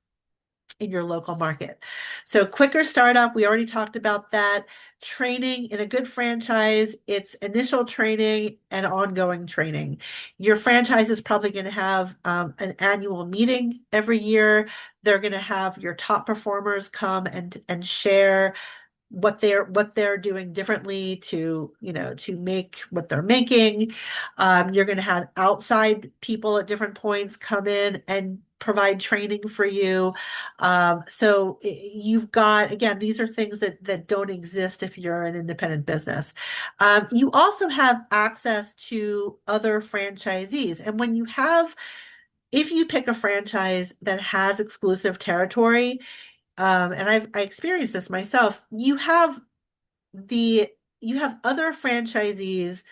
in your local market. So quicker startup, we already talked about that. Training in a good franchise, it's initial training and ongoing training. Your franchise is probably going to have an annual meeting every year. They're going to have your top performers come and share what they're doing differently to make what they're making. You're going to have outside people at different points come in and provide training for you. So you've got, again, these are things that don't exist if you're an independent business. You also have access to other franchisees. And when you have if you pick a franchise that has exclusive territory, and I experienced this myself, the you have other franchisees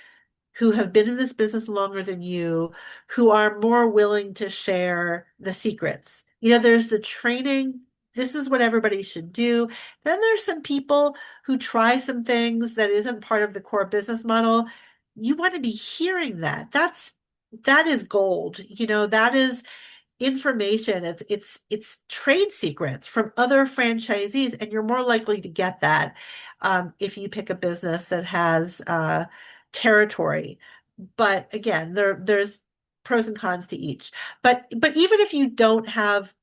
who have been in this business longer than you, who are more willing to share the secrets. There's the training. This is what everybody should do. Then there's some people who try some things that isn't part of the core business model. You want to be hearing that. That is gold. That is information. It's trade secrets from other franchisees, and you're more likely to get that if you pick a business that has territory. But again, there's pros and cons to each. But even if you don't have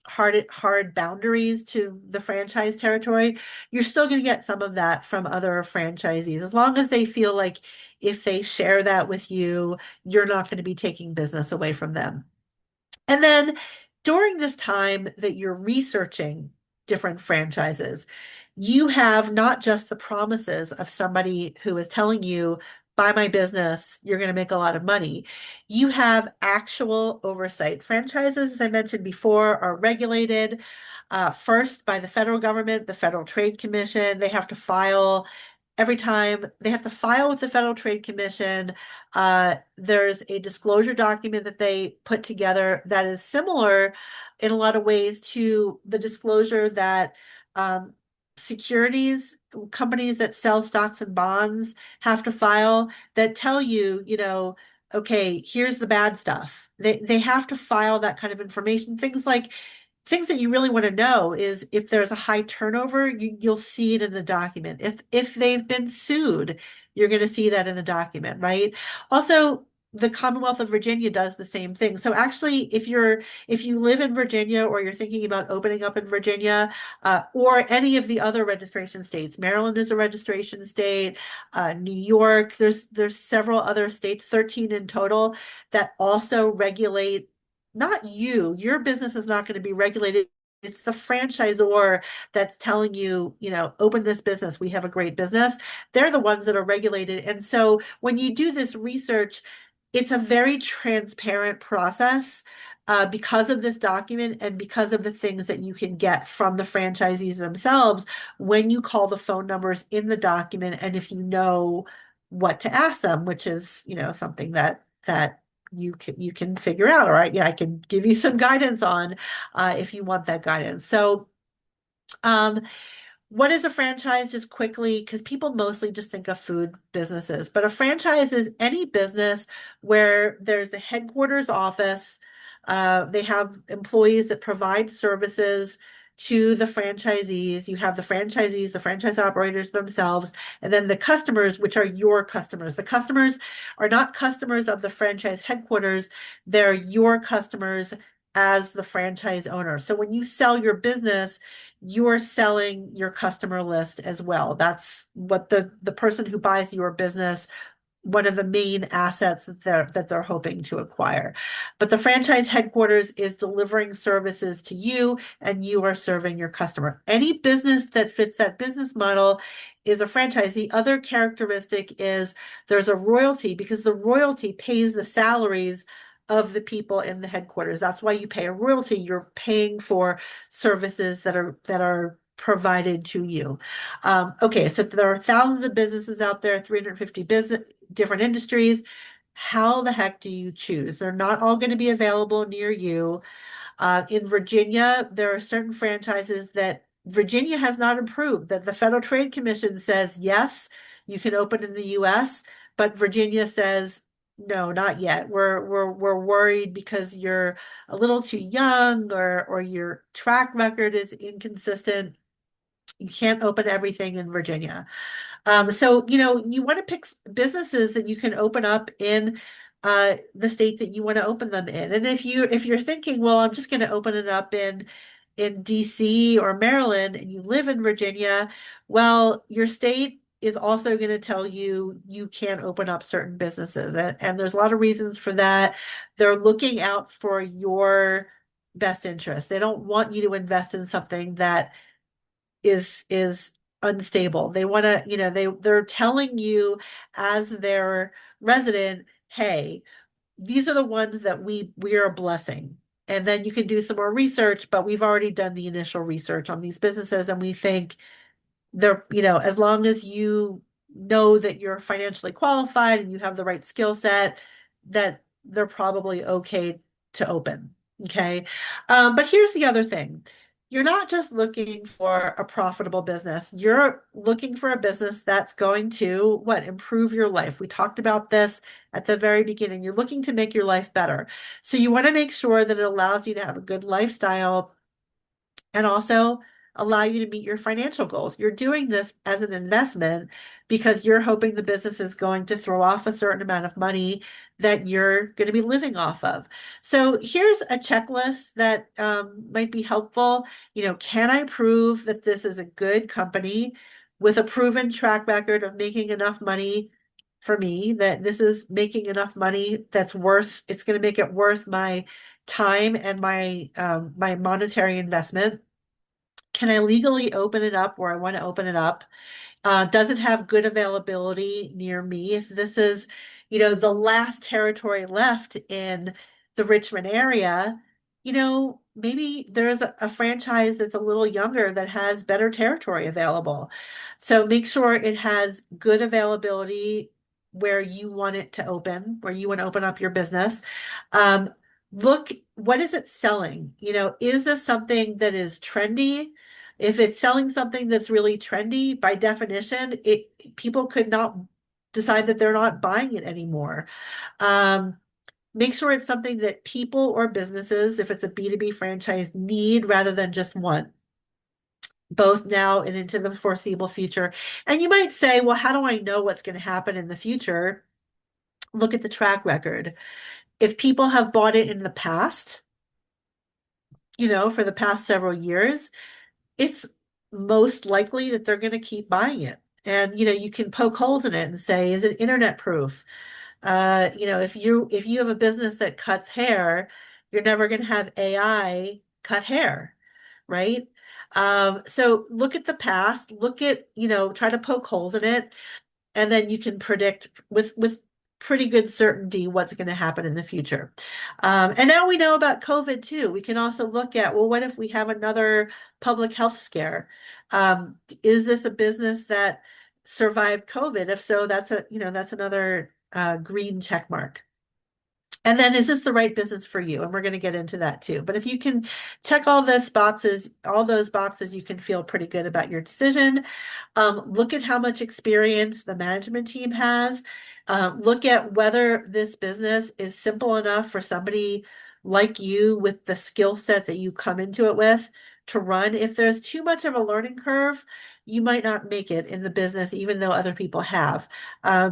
hard boundaries to the franchise territory, you're still going to get some of that from other franchisees, as long as they feel like if they share that with you, you're not going to be taking business away from them. And then during this time that you're researching different franchises, you have not just the promises of somebody who is telling you, buy my business, you're going to make a lot of money. You have actual oversight. Franchises, as I mentioned before, are regulated first by the federal government, the Federal Trade Commission. They have to file every time they have to file with the Federal Trade Commission. There's a disclosure document that they put together that is similar in a lot of ways to the disclosure that securities companies that sell stocks and bonds have to file, that tell you, okay, here's the bad stuff. They have to file that kind of information. Things that you really want to know is if there's a high turnover, you'll see it in the document. If they've been sued, you're going to see that in the document, right? Also, the Commonwealth of Virginia does the same thing. So actually, if you live in Virginia, or you're thinking about opening up in Virginia, or any of the other registration states, Maryland is a registration state, New York, there's several other states, 13 in total, that also regulate. Not you. Your business is not going to be regulated. It's the franchisor that's telling you, open this business. We have a great business. They're the ones that are regulated. And so when you do this research, it's a very transparent process because of this document and because of the things that you can get from the franchisees themselves when you call the phone numbers in the document, and if you know what to ask them, which is, something that you can figure out. All right, yeah, I can give you some guidance on if you want that guidance. So, um, what is a franchise? Just quickly, because people mostly just think of food businesses, but a franchise is any business where there's a headquarters office. They have employees that provide services to the franchisees. You have the franchisees, the franchise operators themselves, and then the customers, which are your customers. The customers are not customers of the franchise headquarters, they're your customers as the franchise owner. So when you sell your business, you're selling your customer list as well. That's what the person who buys your business, one of the main assets that they're hoping to acquire. But the franchise headquarters is delivering services to you, and you are serving your customer. Any business that fits that business model is a franchise. The other characteristic is there's a royalty, because the royalty pays the salaries of the people in the headquarters. That's why you pay a royalty. You're paying for services that are provided to you. Okay, so there are thousands of businesses out there, 350 different industries. How the heck do you choose? They're not all going to be available near you. In Virginia, there are certain franchises that Virginia has not approved, that the Federal Trade Commission says, yes, you can open in the US, but Virginia says, no, not yet. We're worried because you're a little too young, or your track record is inconsistent. You can't open everything in Virginia. So, you want to pick businesses that you can open up in the state that you want to open them in. And if you're thinking, well, I'm just going to open it up in DC or Maryland, and you live in Virginia, well, your state is also going to tell you you can't open up certain businesses. And there's a lot of reasons for that. They're looking out for your best interest. They don't want you to invest in something that is unstable. They want to, they're telling you as their resident, hey, these are the ones that we are blessing. And then you can do some more research, but we've already done the initial research on these businesses, and we think they're, as long as you know that you're financially qualified and you have the right skill set, that they're probably okay to open. Okay. But here's the other thing. You're not just looking for a profitable business. You're looking for a business that's going to what? Improve your life. We talked about this at the very beginning. You're looking to make your life better. So you want to make sure that it allows you to have a good lifestyle and also allow you to meet your financial goals. You're doing this as an investment because you're hoping the business is going to throw off a certain amount of money that you're going to be living off of. So here's a checklist that might be helpful. Can I prove that this is a good company with a proven track record of making enough money for me, that this is making enough money it's going to make it worth my time and my monetary investment? Can I legally open it up where I want to open it up? Doesn't have good availability near me. If this is, the last territory left in the Richmond area, maybe there's a franchise that's a little younger that has better territory available. So make sure it has good availability where you want it to open, where you want to open up your business. Um, Look, what is it selling? Is this something that is trendy? If it's selling something that's really trendy, by definition, people could not decide that they're not buying it anymore. Um, Make sure it's something that people or businesses, if it's a B2B franchise, need rather than just want, both now and into the foreseeable future. And you might say, well, how do I know what's going to happen in the future? Look at the track record. If people have bought it in the past, for the past several years, it's most likely that they're going to keep buying it. And you can poke holes in it and say, is it internet proof? If you have a business that cuts hair, you're never going to have AI cut hair, right? So look at the past, try to poke holes in it, and then you can predict with pretty good certainty what's going to happen in the future. And now we know about COVID too. We can also look at, well, what if we have another public health scare? Is this a business that survived COVID? If so, that's another green check mark. And then is this the right business for you? And we're going to get into that too. But if you can check all those boxes, you can feel pretty good about your decision. Look at how much experience the management team has. Look at whether this business is simple enough for somebody like you with the skill set that you come into it with to run. If there's too much of a learning curve, you might not make it in the business, even though other people have.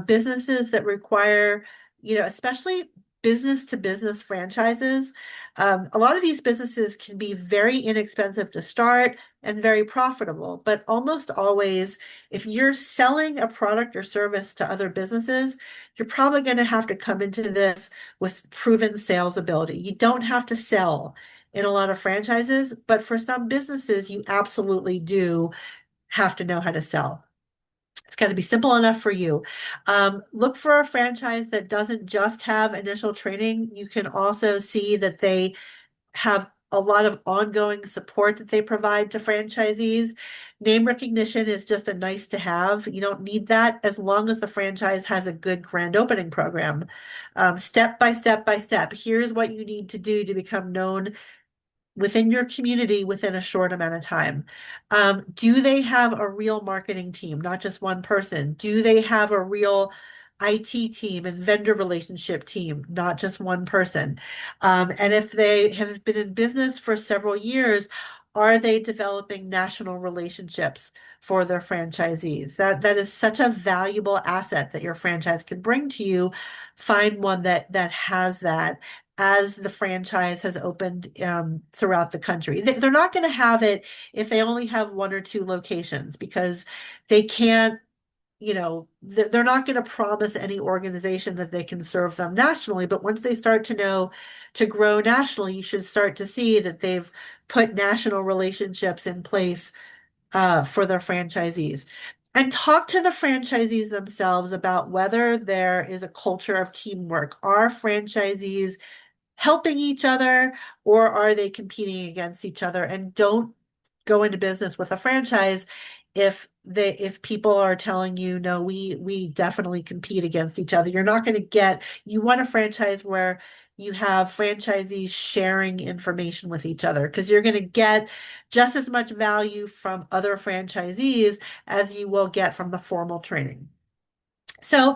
Businesses that require, especially business to business franchises. A lot of these businesses can be very inexpensive to start and very profitable, but almost always, if you're selling a product or service to other businesses, you're probably going to have to come into this with proven sales ability. You don't have to sell in a lot of franchises, but for some businesses, you absolutely do have to know how to sell. It's got to be simple enough for you. Look for a franchise that doesn't just have initial training. You can also see that they have a lot of ongoing support that they provide to franchisees. Name recognition is just a nice to have. You don't need that as long as the franchise has a good grand opening program. Step by step by step, here's what you need to do to become known within your community within a short amount of time. Do they have a real marketing team, not just one person? Do they have a real IT team and vendor relationship team, not just one person? And if they have been in business for several years, are they developing national relationships for their franchisees? That is such a valuable asset that your franchise can bring to you. Find one that has that as the franchise has opened throughout the country. They're not going to have it if they only have one or two locations because they can't, they're not going to promise any organization that they can serve them nationally. But once they start to know to grow nationally, you should start to see that they've put national relationships in place for their franchisees. And talk to the franchisees themselves about whether there is a culture of teamwork. Are franchisees helping each other or are they competing against each other? And don't go into business with a franchise if people are telling you no, we definitely compete against each other. You're not going to get, you want a franchise where you have franchisees sharing information with each other because you're going to get just as much value from other franchisees as you will get from the formal training. So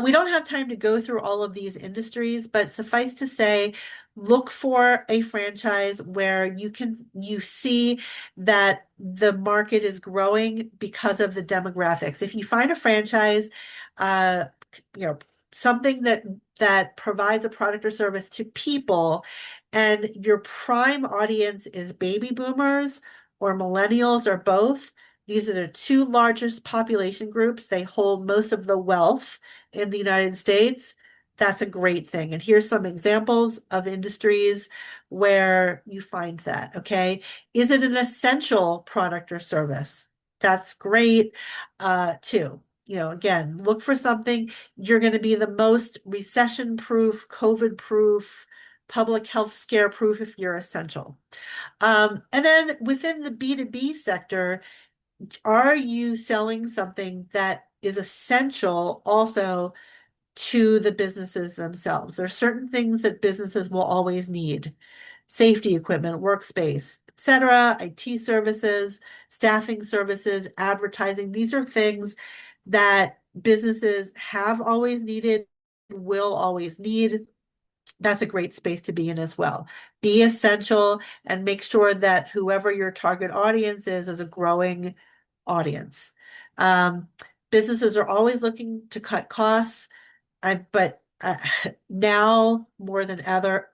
we don't have time to go through all of these industries, but suffice to say, look for a franchise where you see that the market is growing because of the demographics. If you find a franchise, uh, you know, something that provides a product or service to people, and your prime audience is baby boomers or millennials or both. These are the two largest population groups. They hold most of the wealth in the United States. That's a great thing. And here's some examples of industries where you find that, okay? Is it an essential product or service? That's great, too. You know, again, look for something. You're going to be the most recession-proof, COVID-proof, public health scare-proof if you're essential. And then within the B2B sector, are you selling something that is essential also to the businesses themselves? There are certain things that businesses will always need: safety equipment, workspace, etc., IT services, staffing services, advertising. These are things that businesses have always needed, will always need. That's a great space to be in as well. Be essential and make sure that whoever your target audience is a growing audience. Um, Businesses are always looking to cut costs. But now more than ever,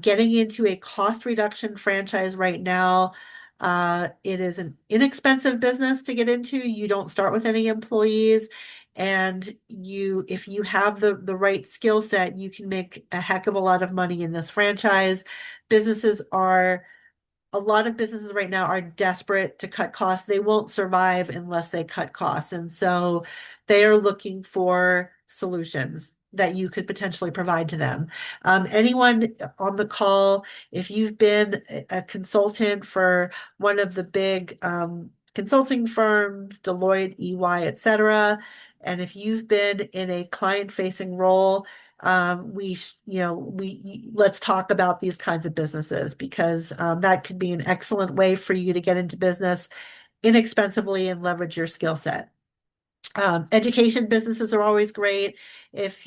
getting into a cost reduction franchise right now, it is an inexpensive business to get into. You don't start with any employees, and if you have the right skill set, you can make a heck of a lot of money in this franchise. Businesses are A lot of businesses right now are desperate to cut costs. They won't survive unless they cut costs. And so they are looking for solutions that you could potentially provide to them. Anyone on the call, if you've been a consultant for one of the big consulting firms, Deloitte, EY, et cetera, and if you've been in a client-facing role, let's talk about these kinds of businesses because that could be an excellent way for you to get into business inexpensively and leverage your skill set. Education businesses are always great. If,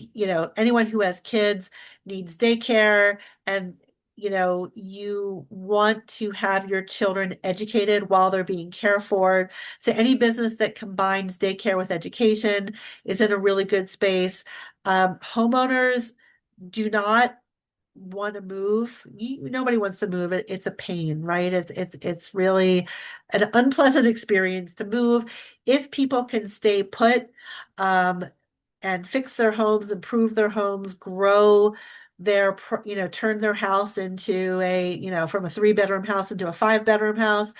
anyone who has kids needs daycare and, you want to have your children educated while they're being cared for. So any business that combines daycare with education is in a really good space. Homeowners do not want to move. Nobody wants to move. It's a pain, right? It's really an unpleasant experience to move. If people can stay put, and fix their homes, improve their homes, grow turn their house into from a 3-bedroom house into a 5-bedroom house,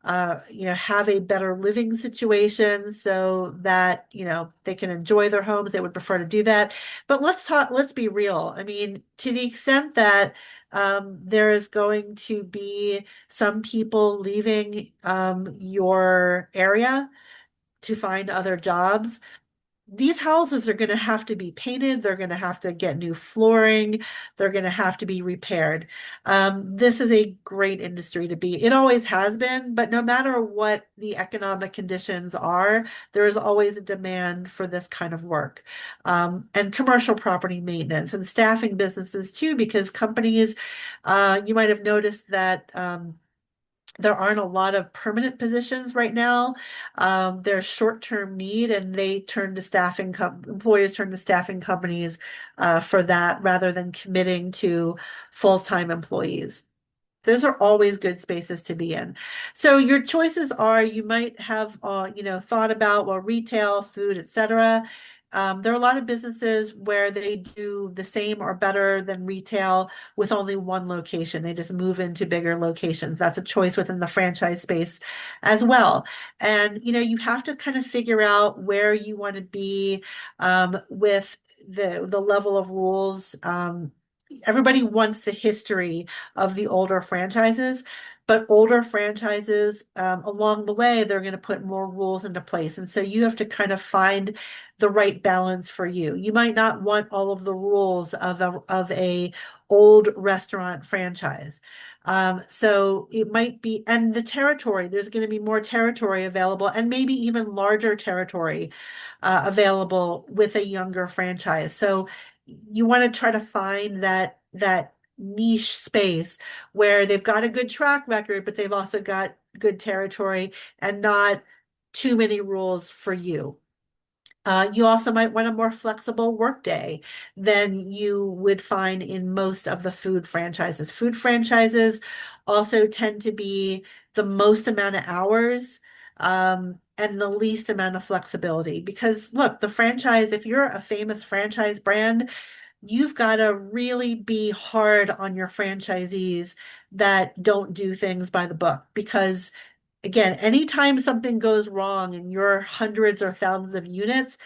have a better living situation so that, they can enjoy their homes. They would prefer to do that. But let's be real. I mean, to the extent that there is going to be some people leaving your area to find other jobs, these houses are going to have to be painted. They're going to have to get new flooring. They're going to have to be repaired. This is a great industry to be. It always has been, but no matter what the economic conditions are, there is always a demand for this kind of work. And commercial property maintenance and staffing businesses too, because companies, you might have noticed that there aren't a lot of permanent positions right now. There's short-term need, and employers turn to staffing companies for that rather than committing to full-time employees. Those are always good spaces to be in. So your choices are, you might have, thought about, well, retail, food, etc. There are a lot of businesses where they do the same or better than retail with only one location. They just move into bigger locations. That's a choice within the franchise space as well. And you have to kind of figure out where you want to be with the level of rules. Everybody wants the history of the older franchises, but older franchises, along the way, they're going to put more rules into place. And so you have to kind of find the right balance for you. You might not want all of the rules of a old restaurant franchise. So it might be, and the territory, there's going to be more territory available and maybe even larger territory available with a younger franchise. So you want to try to find that niche space where they've got a good track record, but they've also got good territory and not too many rules for you. You also might want a more flexible workday than you would find in most of the food franchises. Food franchises also tend to be the most amount of hours, and the least amount of flexibility. Because look, the franchise, if you're a famous franchise brand, you've got to really be hard on your franchisees that don't do things by the book. Because again, anytime something goes wrong in your hundreds or thousands of units,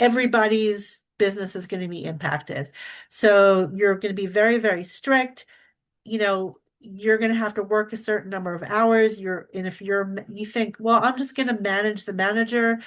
everybody's business is going to be impacted. So you're going to be very, very strict. You're going to have to work a certain number of hours. And if you think, well, I'm just going to manage the manager,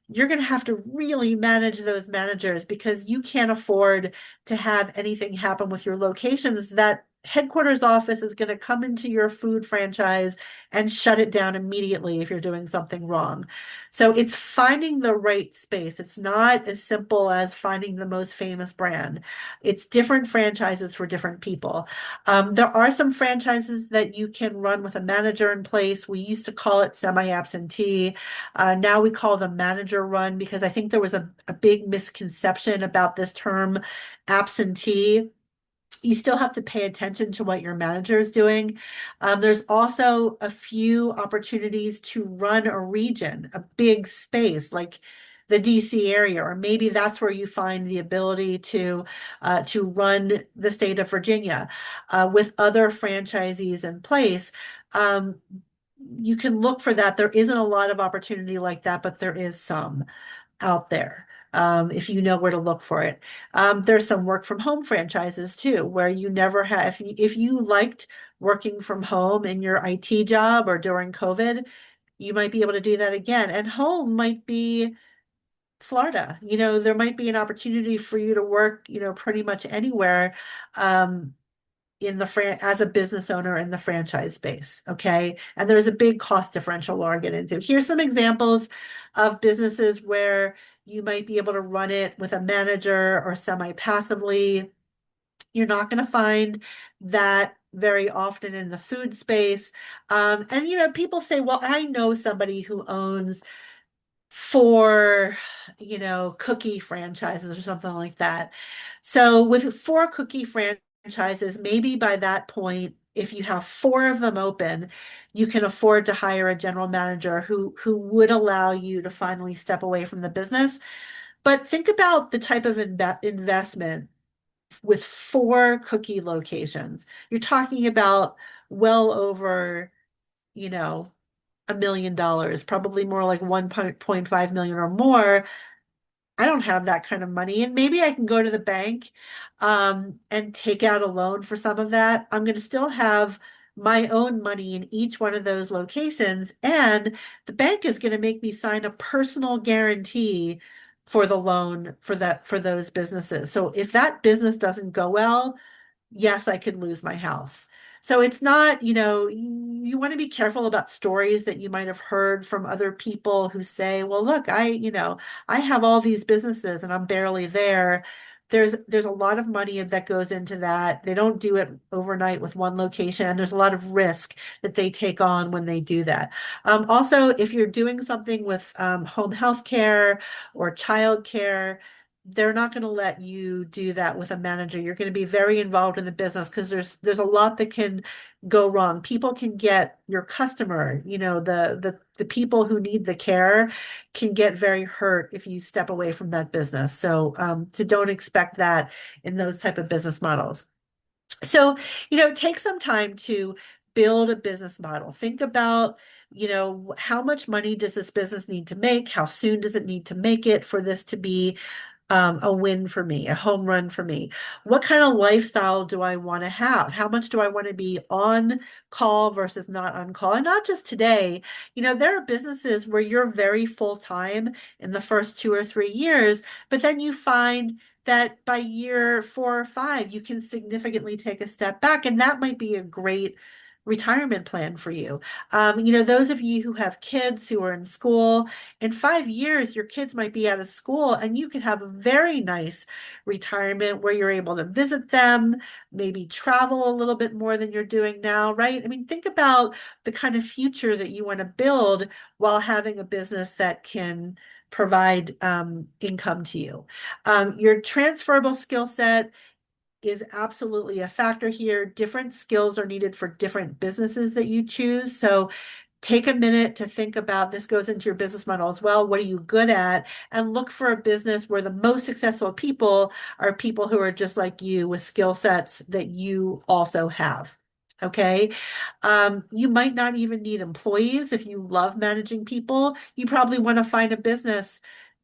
you're going to have to really manage those managers because you can't afford to have anything happen with your locations. That headquarters office is going to come into your food franchise and shut it down immediately if you're doing something wrong. So it's finding the right space. It's not as simple as finding the most famous brand. It's different franchises for different people. There are some franchises that you can run with a manager in place. We used to call it semi-absentee. Now we call them manager run because I think there was a big misconception about this term absentee. You still have to pay attention to what your manager is doing. There's also a few opportunities to run a region, a big space like the DC area, or maybe that's where you find the ability to run the state of Virginia with other franchisees in place. Um, you can look for that. There isn't a lot of opportunity like that, but there is some out there. If you know where to look for it. There's some work from home franchises too, where you never have, if you liked working from home in your IT job or during COVID, you might be able to do that again. And home might be Florida. There might be an opportunity for you to work, pretty much anywhere. In the as a business owner in the franchise space. Okay. And there's a big cost differential we'll get into. Here's some examples of businesses where you might be able to run it with a manager or semi-passively. You're not going to find that very often in the food space. And people say, well, I know somebody who owns four, cookie franchises or something like that. So with four cookie franchises, maybe by that point, if you have four of them open, you can afford to hire a general manager who would allow you to finally step away from the business. But think about the type of investment with four cookie locations. You're talking about well over, you know, $1 million, probably more like 1.5 million or more. I don't have that kind of money. And maybe I can go to the bank and take out a loan for some of that. I'm going to still have my own money in each one of those locations. And the bank is going to make me sign a personal guarantee for the loan for those businesses. So if that business doesn't go well, yes, I could lose my house. So it's not, you want to be careful about stories that you might have heard from other people who say, well, look, I have all these businesses and I'm barely there. There's a lot of money that goes into that. They don't do it overnight with one location, and there's a lot of risk that they take on when they do that. Also, if you're doing something with home health care or child care, they're not going to let you do that with a manager. You're going to be very involved in the business because there's a lot that can go wrong. People can get your customer, the people who need the care can get very hurt if you step away from that business. So don't expect that in those type of business models. So, take some time to build a business model. Think about, how much money does this business need to make? How soon does it need to make it for this to be a win for me, a home run for me? What kind of lifestyle do I want to have? How much do I want to be on call versus not on call? And not just today. There are businesses where you're very full time in the first 2 or 3 years, but then you find that by year 4 or 5, you can significantly take a step back, and that might be a great retirement plan for you. Those of you who have kids who are in school, in 5 years, your kids might be out of school and you could have a very nice retirement where you're able to visit them, maybe travel a little bit more than you're doing now, right? I mean, think about the kind of future that you want to build while having a business that can provide income to you. Your transferable skill set is absolutely a factor here. Different skills are needed for different businesses that you choose. So take a minute to think about, this goes into your business model as well. What are you good at? And look for a business where the most successful people are people who are just like you with skill sets that you also have. Okay. You might not even need employees. If you love managing people, you probably want to find a business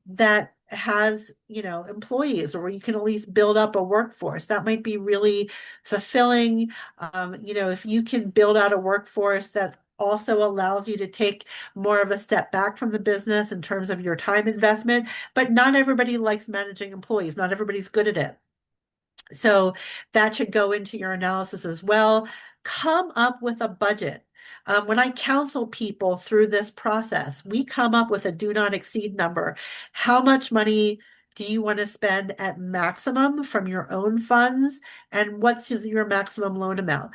that has, employees, or you can at least build up a workforce. That might be really fulfilling. If you can build out a workforce that also allows you to take more of a step back from the business in terms of your time investment, but not everybody likes managing employees. Not everybody's good at it. So that should go into your analysis as well. Come up with a budget. When I counsel people through this process, we come up with a do not exceed number. How much money do you want to spend at maximum from your own funds? And what's your maximum loan amount?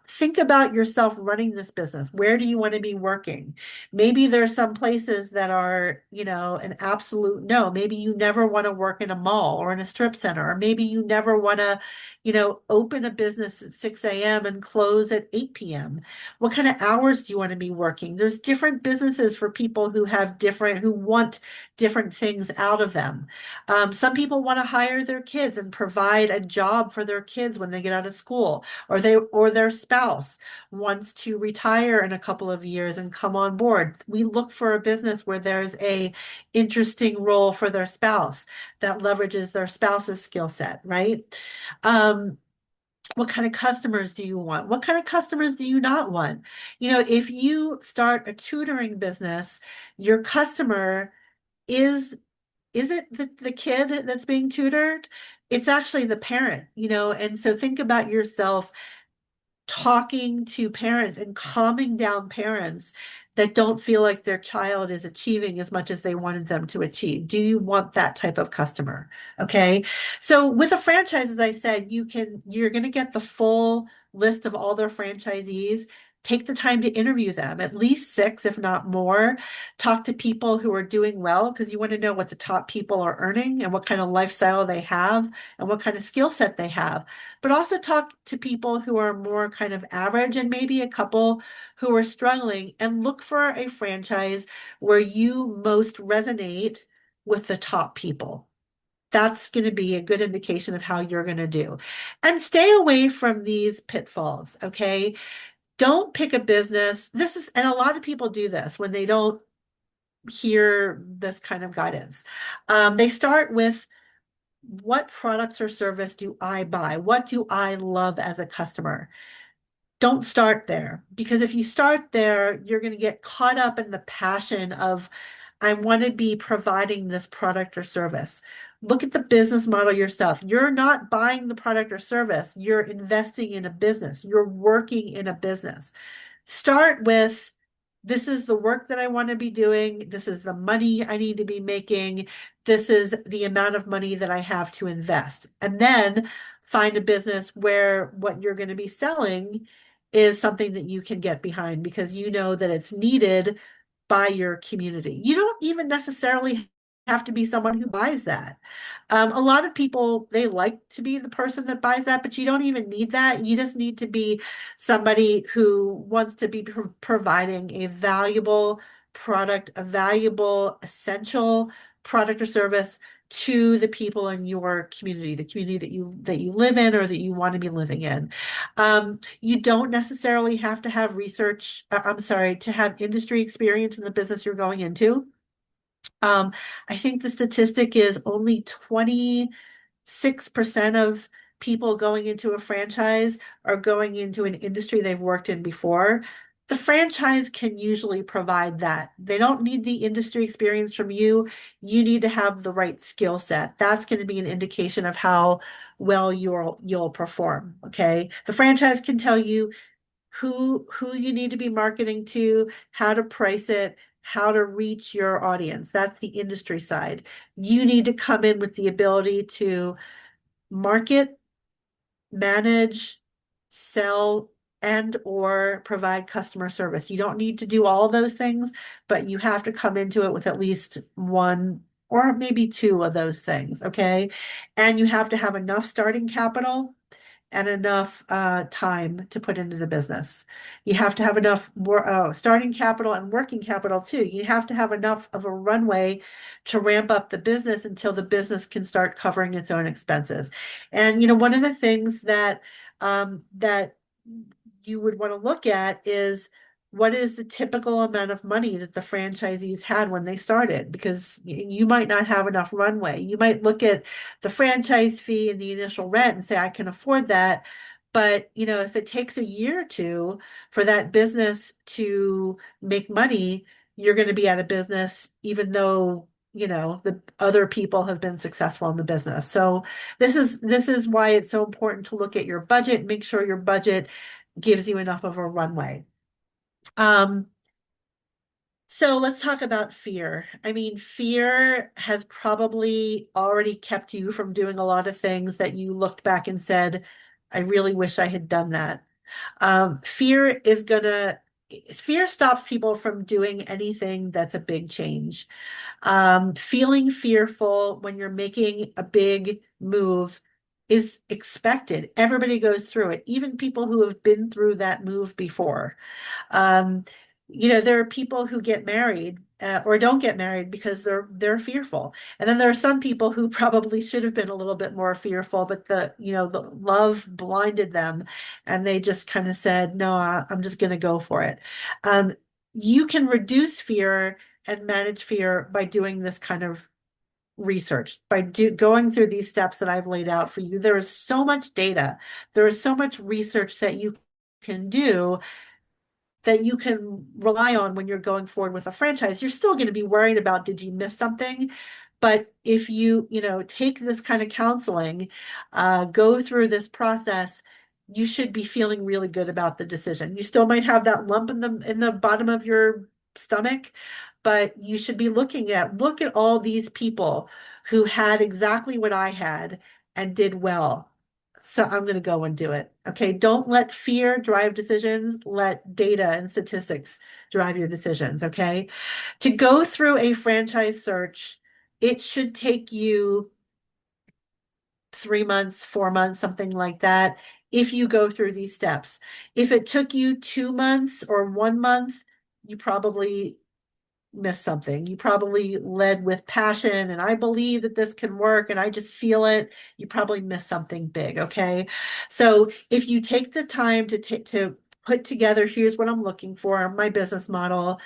Think about yourself running this business. Where do you want to be working? Maybe there's some places that are, an absolute no. Maybe you never want to work in a mall or in a strip center, or maybe you never want to, open a business at 6 a.m. and close at 8 p.m. What kind of hours do you want to be working? There's different businesses for people who want different things out of them. Some people want to hire their kids and provide a job for their kids when they get out of school, or their spouse wants to retire in a couple of years and come on board. We look for a business where there's a interesting role for their spouse that leverages their spouse's skill set, right? What kind of customers do you want? What kind of customers do you not want? If you start a tutoring business, your customer is it the kid that's being tutored? It's actually the parent, and so think about yourself talking to parents and calming down parents that don't feel like their child is achieving as much as they wanted them to achieve. Do you want that type of customer? Okay. So with a franchise, as I said, you're going to get the full list of all their franchisees. Take the time to interview them, at least 6, if not more. Talk to people who are doing well, because you want to know what the top people are earning and what kind of lifestyle they have and what kind of skill set they have. But also talk to people who are more kind of average and maybe a couple who are struggling, and look for a franchise where you most resonate with the top people. That's going to be a good indication of how you're going to do. And stay away from these pitfalls, okay? Don't pick a business. And a lot of people do this when they don't hear this kind of guidance. They start with, what products or service do I buy? What do I love as a customer? Don't start there, because if you start there, you're going to get caught up in the passion of, I want to be providing this product or service. Look at the business model yourself. You're not buying the product or service. You're investing in a business. You're working in a business. Start with, this is the work that I want to be doing. This is the money I need to be making. This is the amount of money that I have to invest. And then find a business where what you're going to be selling is something that you can get behind, because you know that it's needed by your community. You don't even necessarily have to be someone who buys that. A lot of people, they like to be the person that buys that, but you don't even need that. You just need to be somebody who wants to be providing a valuable product, a valuable, essential product or service to the people in your community, the community that you live in or that you want to be living in. You don't necessarily have to have research, I'm sorry, to have industry experience in the business you're going into. Um, I think the statistic is only 26% of people going into a franchise are going into an industry they've worked in before. The franchise can usually provide that. They don't need the industry experience from you. You need to have the right skill set. That's going to be an indication of how well you'll perform. Okay. The franchise can tell you who you need to be marketing to, how to price it, how to reach your audience. That's the industry side. You need to come in with the ability to market, manage, sell, and or provide customer service. You don't need to do all those things, but you have to come into it with at least one or maybe two of those things, okay? And you have to have enough starting capital and enough time to put into the business. You have to have enough starting capital and working capital too. You have to have enough of a runway to ramp up the business until the business can start covering its own expenses. And one of the things that you would want to look at is what is the typical amount of money that the franchisees had when they started? Because you might not have enough runway. You might look at the franchise fee and the initial rent and say, I can afford that. But, if it takes a year or two for that business to make money, you're going to be out of business, even though, the other people have been successful in the business. So this is why it's so important to look at your budget, make sure your budget gives you enough of a runway. Um, so let's talk about fear. I mean, fear has probably already kept you from doing a lot of things that you looked back and said, I really wish I had done that. Fear stops people from doing anything that's a big change. Feeling fearful when you're making a big move is expected. Everybody goes through it, even people who have been through that move before. Um, there are people who get married or don't get married because they're fearful. And then there are some people who probably should have been a little bit more fearful, but the love blinded them and they just kind of said, no, I'm just going to go for it. Um, you can reduce fear and manage fear by doing this kind of research, by going through these steps that I've laid out for you. There is so much data. There is so much research that you can do that you can rely on when you're going forward with a franchise. You're still going to be worried about, did you miss something? But if take this kind of counseling, go through this process, you should be feeling really good about the decision. You still might have that lump in the bottom of your stomach, but you should be look at all these people who had exactly what I had and did well. So I'm going to go and do it. Okay. Don't let fear drive decisions. Let data and statistics drive your decisions. Okay. To go through a franchise search, it should take you 3 months, 4 months, something like that, if you go through these steps. If it took you 2 months or 1 month, you probably missed something. You probably led with passion and I believe that this can work and I just feel it. You probably missed something big. Okay. So if you take the time to put together, here's what I'm looking for, my business model,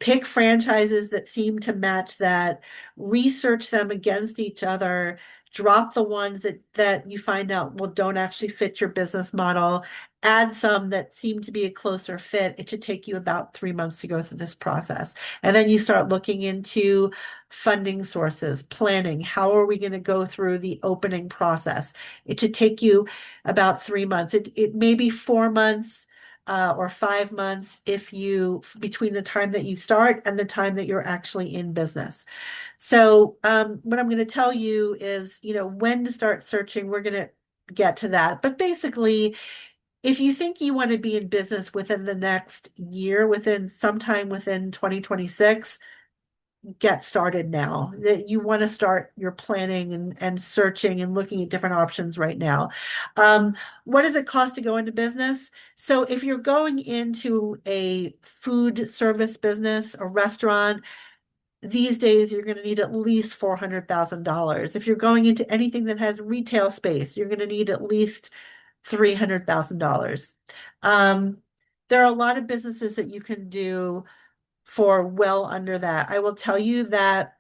pick franchises that seem to match that, research them against each other, drop the ones that you find out, well, don't actually fit your business model, add some that seem to be a closer fit. It should take you about 3 months to go through this process. And then you start looking into funding sources, planning. How are we going to go through the opening process? It should take you about 3 months. It may be 4 months or 5 months if you between the time that you start and the time that you're actually in business. So what I'm going to tell you is, when to start searching. We're going to get to that. But basically, if you think you want to be in business within the next year, within sometime within 2026, get started now, that you want to start your planning and searching and looking at different options right now. Um, what does it cost to go into business? So if you're going into a food service business, a restaurant, these days you're going to need at least $400,000. If you're going into anything that has retail space, you're going to need at least $300,000. Um, there are a lot of businesses that you can do for well under that. I will tell you that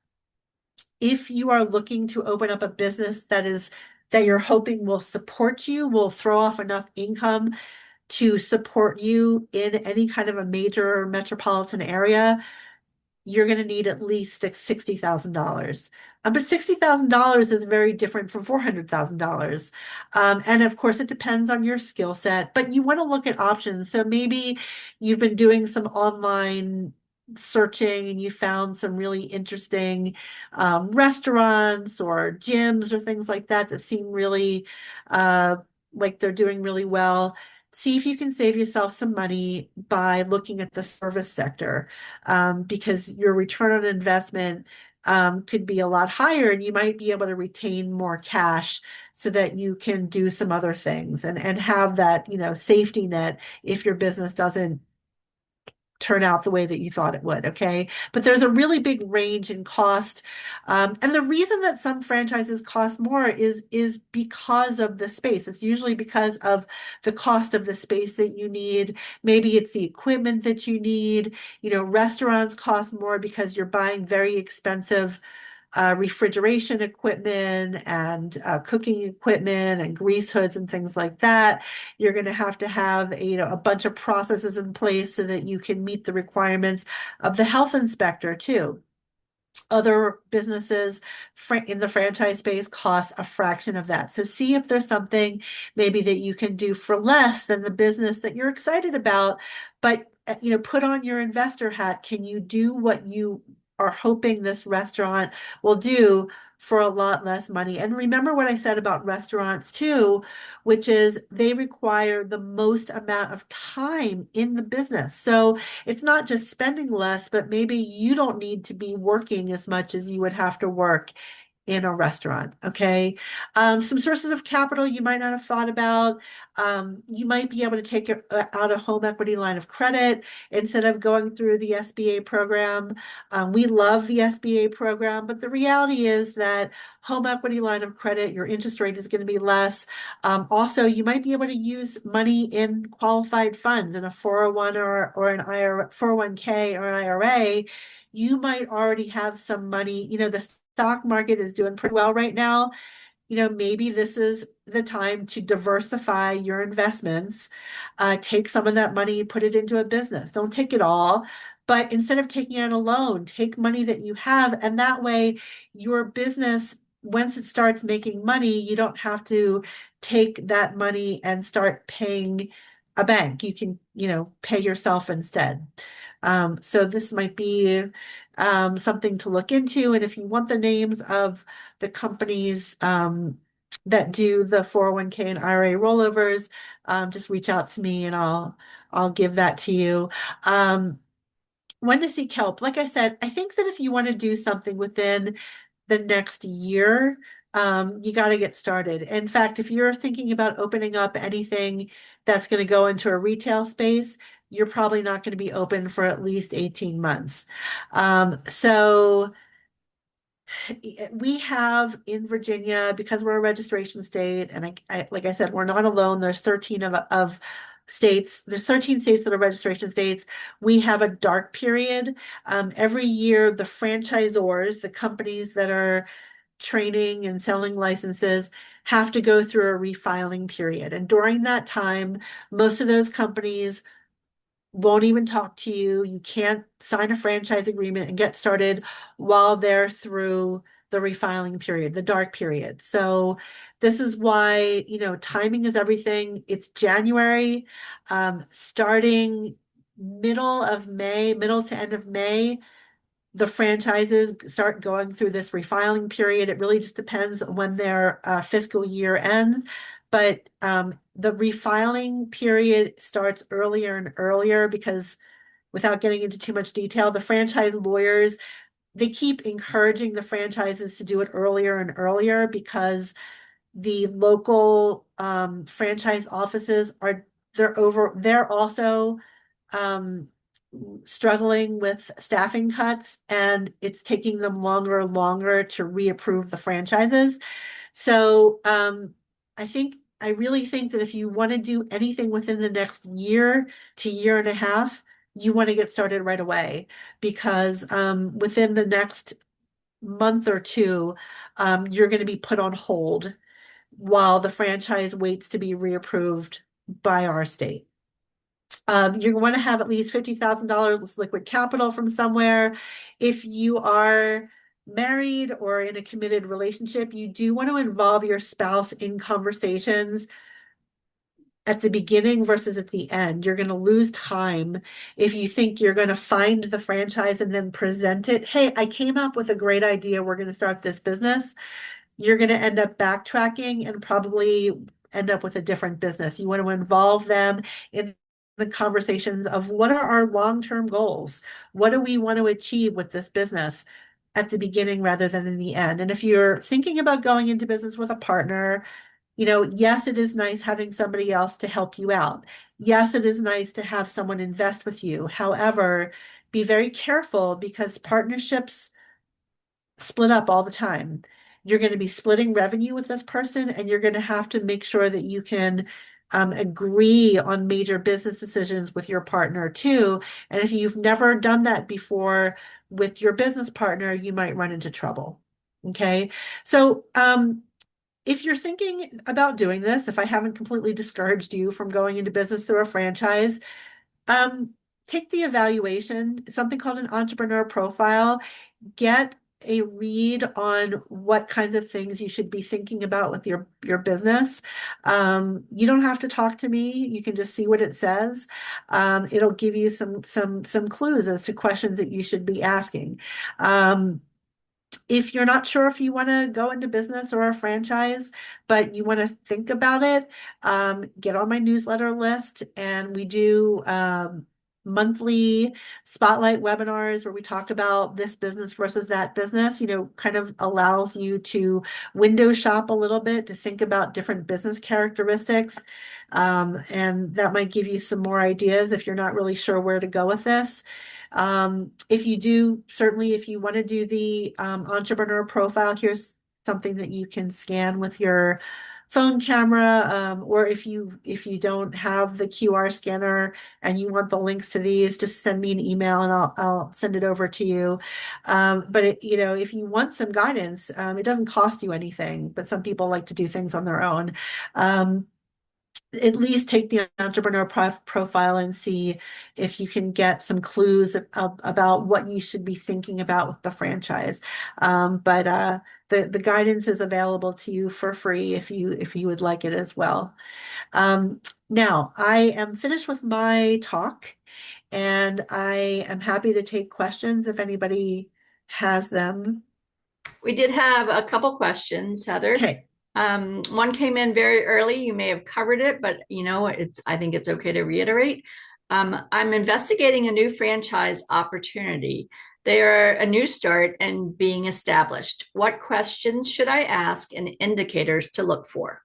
if you are looking to open up a business that you're hoping will support you, will throw off enough income to support you in any kind of a major metropolitan area, you're going to need at least $60,000. But $60,000 is very different from $400,000. And of course, it depends on your skill set, but you want to look at options. So maybe you've been doing some online searching and you found some really interesting restaurants or gyms or things like that that seem really like they're doing really well. See if you can save yourself some money by looking at the service sector, because your return on investment could be a lot higher and you might be able to retain more cash so that you can do some other things and have that, safety net if your business doesn't turn out the way that you thought it would. Okay. But there's a really big range in cost. And the reason that some franchises cost more is because of the space. It's usually because of the cost of the space that you need. Maybe it's the equipment that you need. Restaurants cost more because you're buying very expensive refrigeration equipment and cooking equipment and grease hoods and things like that. You're going to have a bunch of processes in place so that you can meet the requirements of the health inspector too. Other businesses in the franchise space cost a fraction of that. So see if there's something maybe that you can do for less than the business that you're excited about, but put on your investor hat. Can you do what you are hoping this restaurant will do for a lot less money? And remember what I said about restaurants too, which is they require the most amount of time in the business. So it's not just spending less, but maybe you don't need to be working as much as you would have to work in a restaurant. Okay. Some sources of capital you might not have thought about. You might be able to take out a home equity line of credit instead of going through the SBA program. We love the SBA program, but the reality is that home equity line of credit, your interest rate is going to be less. Also, you might be able to use money in qualified funds in a 401 or an IRA, 401k or an IRA. You might already have some money. The stock market is doing pretty well right now. Maybe this is the time to diversify your investments. Take some of that money, put it into a business. Don't take it all, but instead of taking out a loan, take money that you have. And that way, your business, once it starts making money, you don't have to take that money and start paying a bank. You can, pay yourself instead. So this might be something to look into. And if you want the names of the companies that do the 401k and IRA rollovers, just reach out to me and I'll give that to you. When to seek help? Like I said, I think that if you want to do something within the next year, you got to get started. In fact, if you're thinking about opening up anything that's going to go into a retail space, you're probably not going to be open for at least 18 months. So we have in Virginia, because we're a registration state, and like I said, we're not alone. There's 13 of states. There's 13 states that are registration states. We have a dark period. Every year, the franchisors, the companies that are training and selling licenses, have to go through a refiling period. And during that time, most of those companies won't even talk to you. You can't sign a franchise agreement and get started while they're through the refiling period, the dark period. So this is why, timing is everything. It's January, starting middle to end of May, the franchises start going through this refiling period. It really just depends on when their fiscal year ends. But the refiling period starts earlier and earlier because, without getting into too much detail, the franchise lawyers they keep encouraging the franchises to do it earlier and earlier because the local franchise offices are they're also um, struggling with staffing cuts, and it's taking them longer and longer to reapprove the franchises. So I really think that if you want to do anything within the next year to year and a half, you want to get started right away because within the next month or two, you're going to be put on hold while the franchise waits to be reapproved by our state. You want to have at least $50,000 liquid capital from somewhere. If you are married or in a committed relationship, you do want to involve your spouse in conversations at the beginning versus at the end. You're going to lose time if you think you're going to find the franchise and then present it. Hey, I came up with a great idea. We're going to start this business. You're going to end up backtracking and probably end up with a different business. You want to involve them in the conversations of what are our long-term goals? What do we want to achieve with this business at the beginning rather than in the end? And if you're thinking about going into business with a partner, yes, it is nice having somebody else to help you out. Yes, it is nice to have someone invest with you. However, be very careful because partnerships split up all the time. You're going to be splitting revenue with this person, and you're going to have to make sure that you can agree on major business decisions with your partner too. And if you've never done that before with your business partner, you might run into trouble. Okay. So, if you're thinking about doing this, if I haven't completely discouraged you from going into business through a franchise, um, take the evaluation. It's something called an entrepreneur profile. Get a read on what kinds of things you should be thinking about with your business. You don't have to talk to me. You can just see what it says. It'll give you some clues as to questions that you should be asking. If you're not sure if you want to go into business or a franchise, but you want to think about it, get on my newsletter list. And we do monthly spotlight webinars where we talk about this business versus that business, kind of allows you to window shop a little bit to think about different business characteristics. And that might give you some more ideas if you're not really sure where to go with this. If you do, certainly if you want to do the entrepreneur profile, here's something that you can scan with your phone camera, or if you don't have the QR scanner and you want the links to these, just send me an email and I'll send it over to you. But if you want some guidance, it doesn't cost you anything, but some people like to do things on their own. At least take the entrepreneur profile and see if you can get some clues about what you should be thinking about with the franchise. But the guidance is available to you for free if you would like it as well. Now, I am finished with my talk, and I am happy to take questions if anybody has them. We did have a couple questions, Heather. Okay. One came in very early. You may have covered it, but I think it's okay to reiterate. I'm investigating a new franchise opportunity. They are a new start and being established. What questions should I ask and indicators to look for?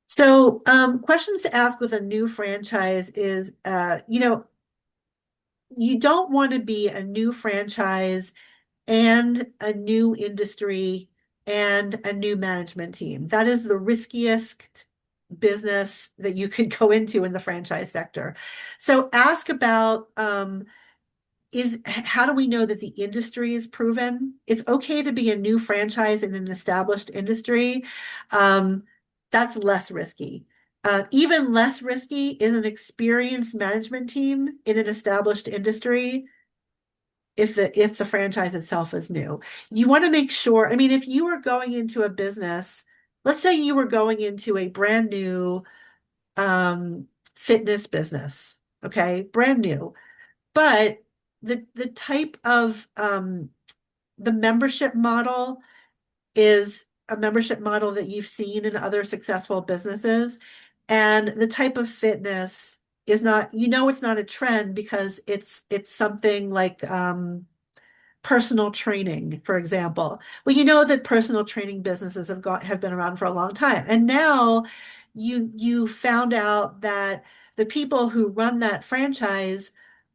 So, questions to ask with a new franchise is, you don't want to be a new franchise and a new industry and a new management team. That is the riskiest business that you could go into in the franchise sector. So ask about how do we know that the industry is proven? It's okay to be a new franchise in an established industry. That's less risky. Even less risky is an experienced management team in an established industry if the franchise itself is new. You want to make sure, I mean, if you were going into a business, let's say you were going into a brand new fitness business, okay, brand new, but the type of the membership model is a membership model that you've seen in other successful businesses, and the type of fitness is not, it's not a trend because it's something like personal training, for example. Well, you know that personal training businesses have been around for a long time. And now you found out that the people who run that franchise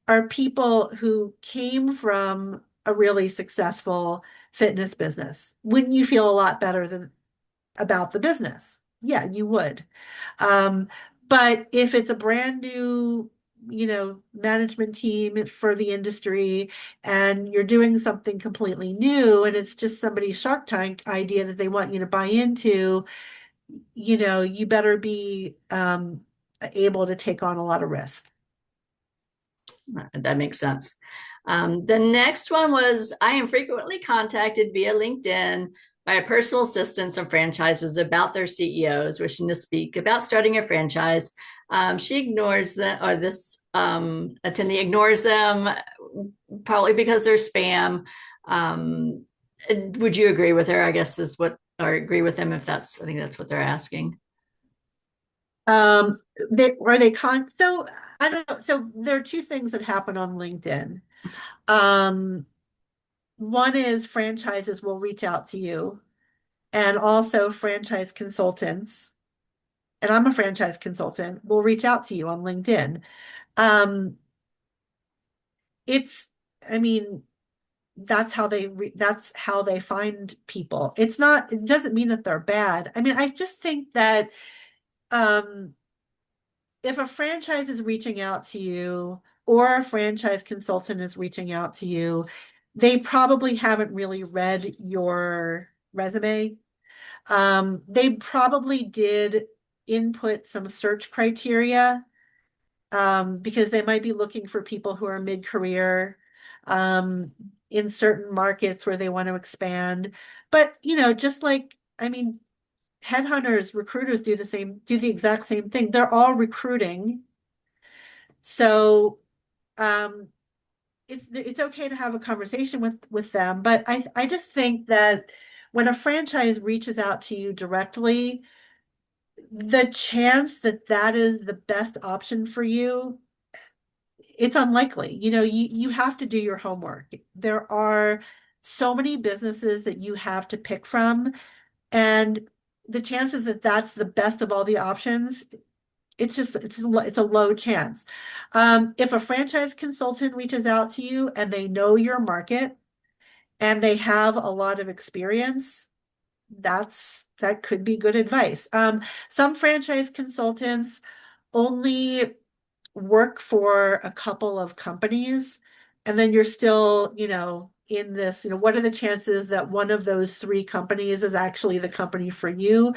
are people who came from a really successful fitness business. Wouldn't you feel a lot better than about the business? Yeah, you would. Um, but if it's a brand new, management team for the industry and you're doing something completely new and it's just somebody's Shark Tank idea that they want you to buy into, you better be able to take on a lot of risk. That makes sense. The next one was I am frequently contacted via LinkedIn by personal assistants of franchises about their CEOs wishing to speak about starting a franchise. She ignores them, or this attendee ignores them, probably because they're spam. Um, would you agree with her? I guess is what, or agree with them if that's, I think that's what they're asking. Um, so I don't know. So there are two things that happen on LinkedIn. Um, One is franchises will reach out to you, and also franchise consultants, and I'm a franchise consultant, will reach out to you on LinkedIn. Um, it's, I mean, that's how they find people. It doesn't mean that they're bad. I mean, I just think that um if a franchise is reaching out to you or a franchise consultant is reaching out to you, they probably haven't really read your resume. They probably did input some search criteria because they might be looking for people who are mid-career in certain markets where they want to expand. But, just like, I mean, headhunters, recruiters do the exact same thing. They're all recruiting. So um, it's okay to have a conversation with them, but I just think that when a franchise reaches out to you directly, the chance that that is the best option for you, it's unlikely. You have to do your homework. There are so many businesses that you have to pick from, and the chances that that's the best of all the options, it's a low chance. If a franchise consultant reaches out to you and they know your market and they have a lot of experience, that could be good advice. Some franchise consultants only work for a couple of companies, and then you're still, in this, what are the chances that one of those three companies is actually the company for you?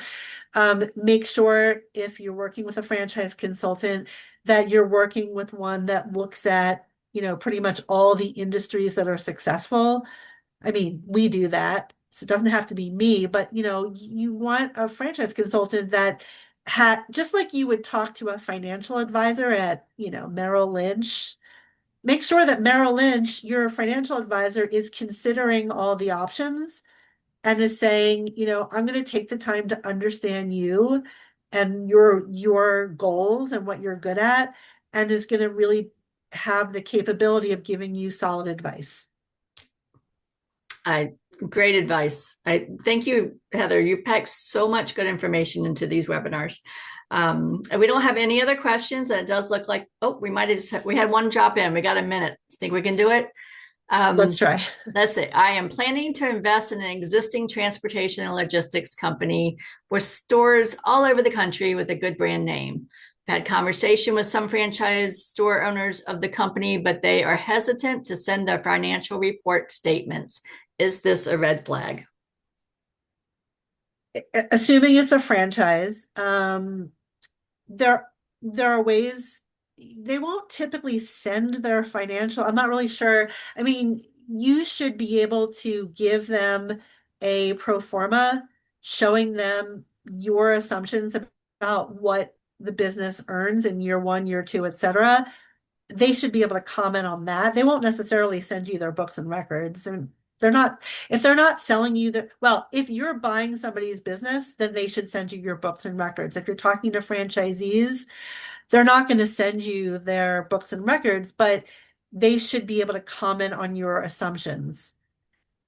Make sure if you're working with a franchise consultant that you're working with one that looks at, pretty much all the industries that are successful. I mean, we do that. So it doesn't have to be me, but you want a franchise consultant that had, just like you would talk to a financial advisor at, Merrill Lynch. Make sure that Merrill Lynch, your financial advisor, is considering all the options and is saying, I'm going to take the time to understand you and your goals and what you're good at, and is going to really have the capability of giving you solid advice. I Great advice. I thank you, Heather. You packed so much good information into these webinars. And we don't have any other questions. And it does look like, oh, we might have we had one drop in. We got a minute. Think we can do it? Let's Um, try. let's see. I am planning to invest in an existing transportation and logistics company with stores all over the country with a good brand name. I've had conversation with some franchise store owners of the company, but they are hesitant to send their financial report statements. Is this a red flag? Assuming it's a franchise, there there are ways they won't typically send their financial. I'm not really sure. I mean, you should be able to give them a pro forma showing them your assumptions about what the business earns in year one, year two, etc. They should be able to comment on that. They won't necessarily send you their books and records. And they're not, if they're not selling you well, if you're buying somebody's business, then they should send you your books and records. If you're talking to franchisees, they're not going to send you their books and records, but they should be able to comment on your assumptions.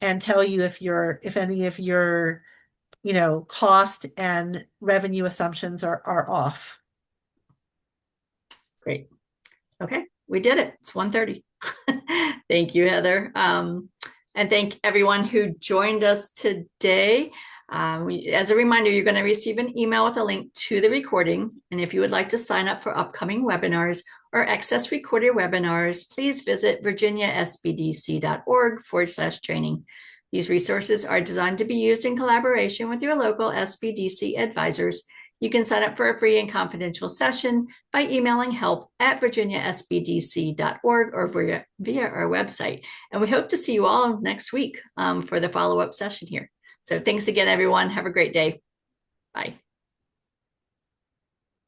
and tell you if any of your, cost and revenue assumptions are off. Great. Okay, we did it. It's 1:30. Thank you, Heather. And thank everyone who joined us today. As a reminder, you're going to receive an email with a link to the recording. And if you would like to sign up for upcoming webinars or access recorded webinars, please visit virginiasbdc.org/training. These resources are designed to be used in collaboration with your local SBDC advisors. You can sign up for a free and confidential session by emailing help@virginiasbdc.org or via our website. And we hope to see you all next week for the follow-up session here. So thanks again, everyone. Have a great day. Bye.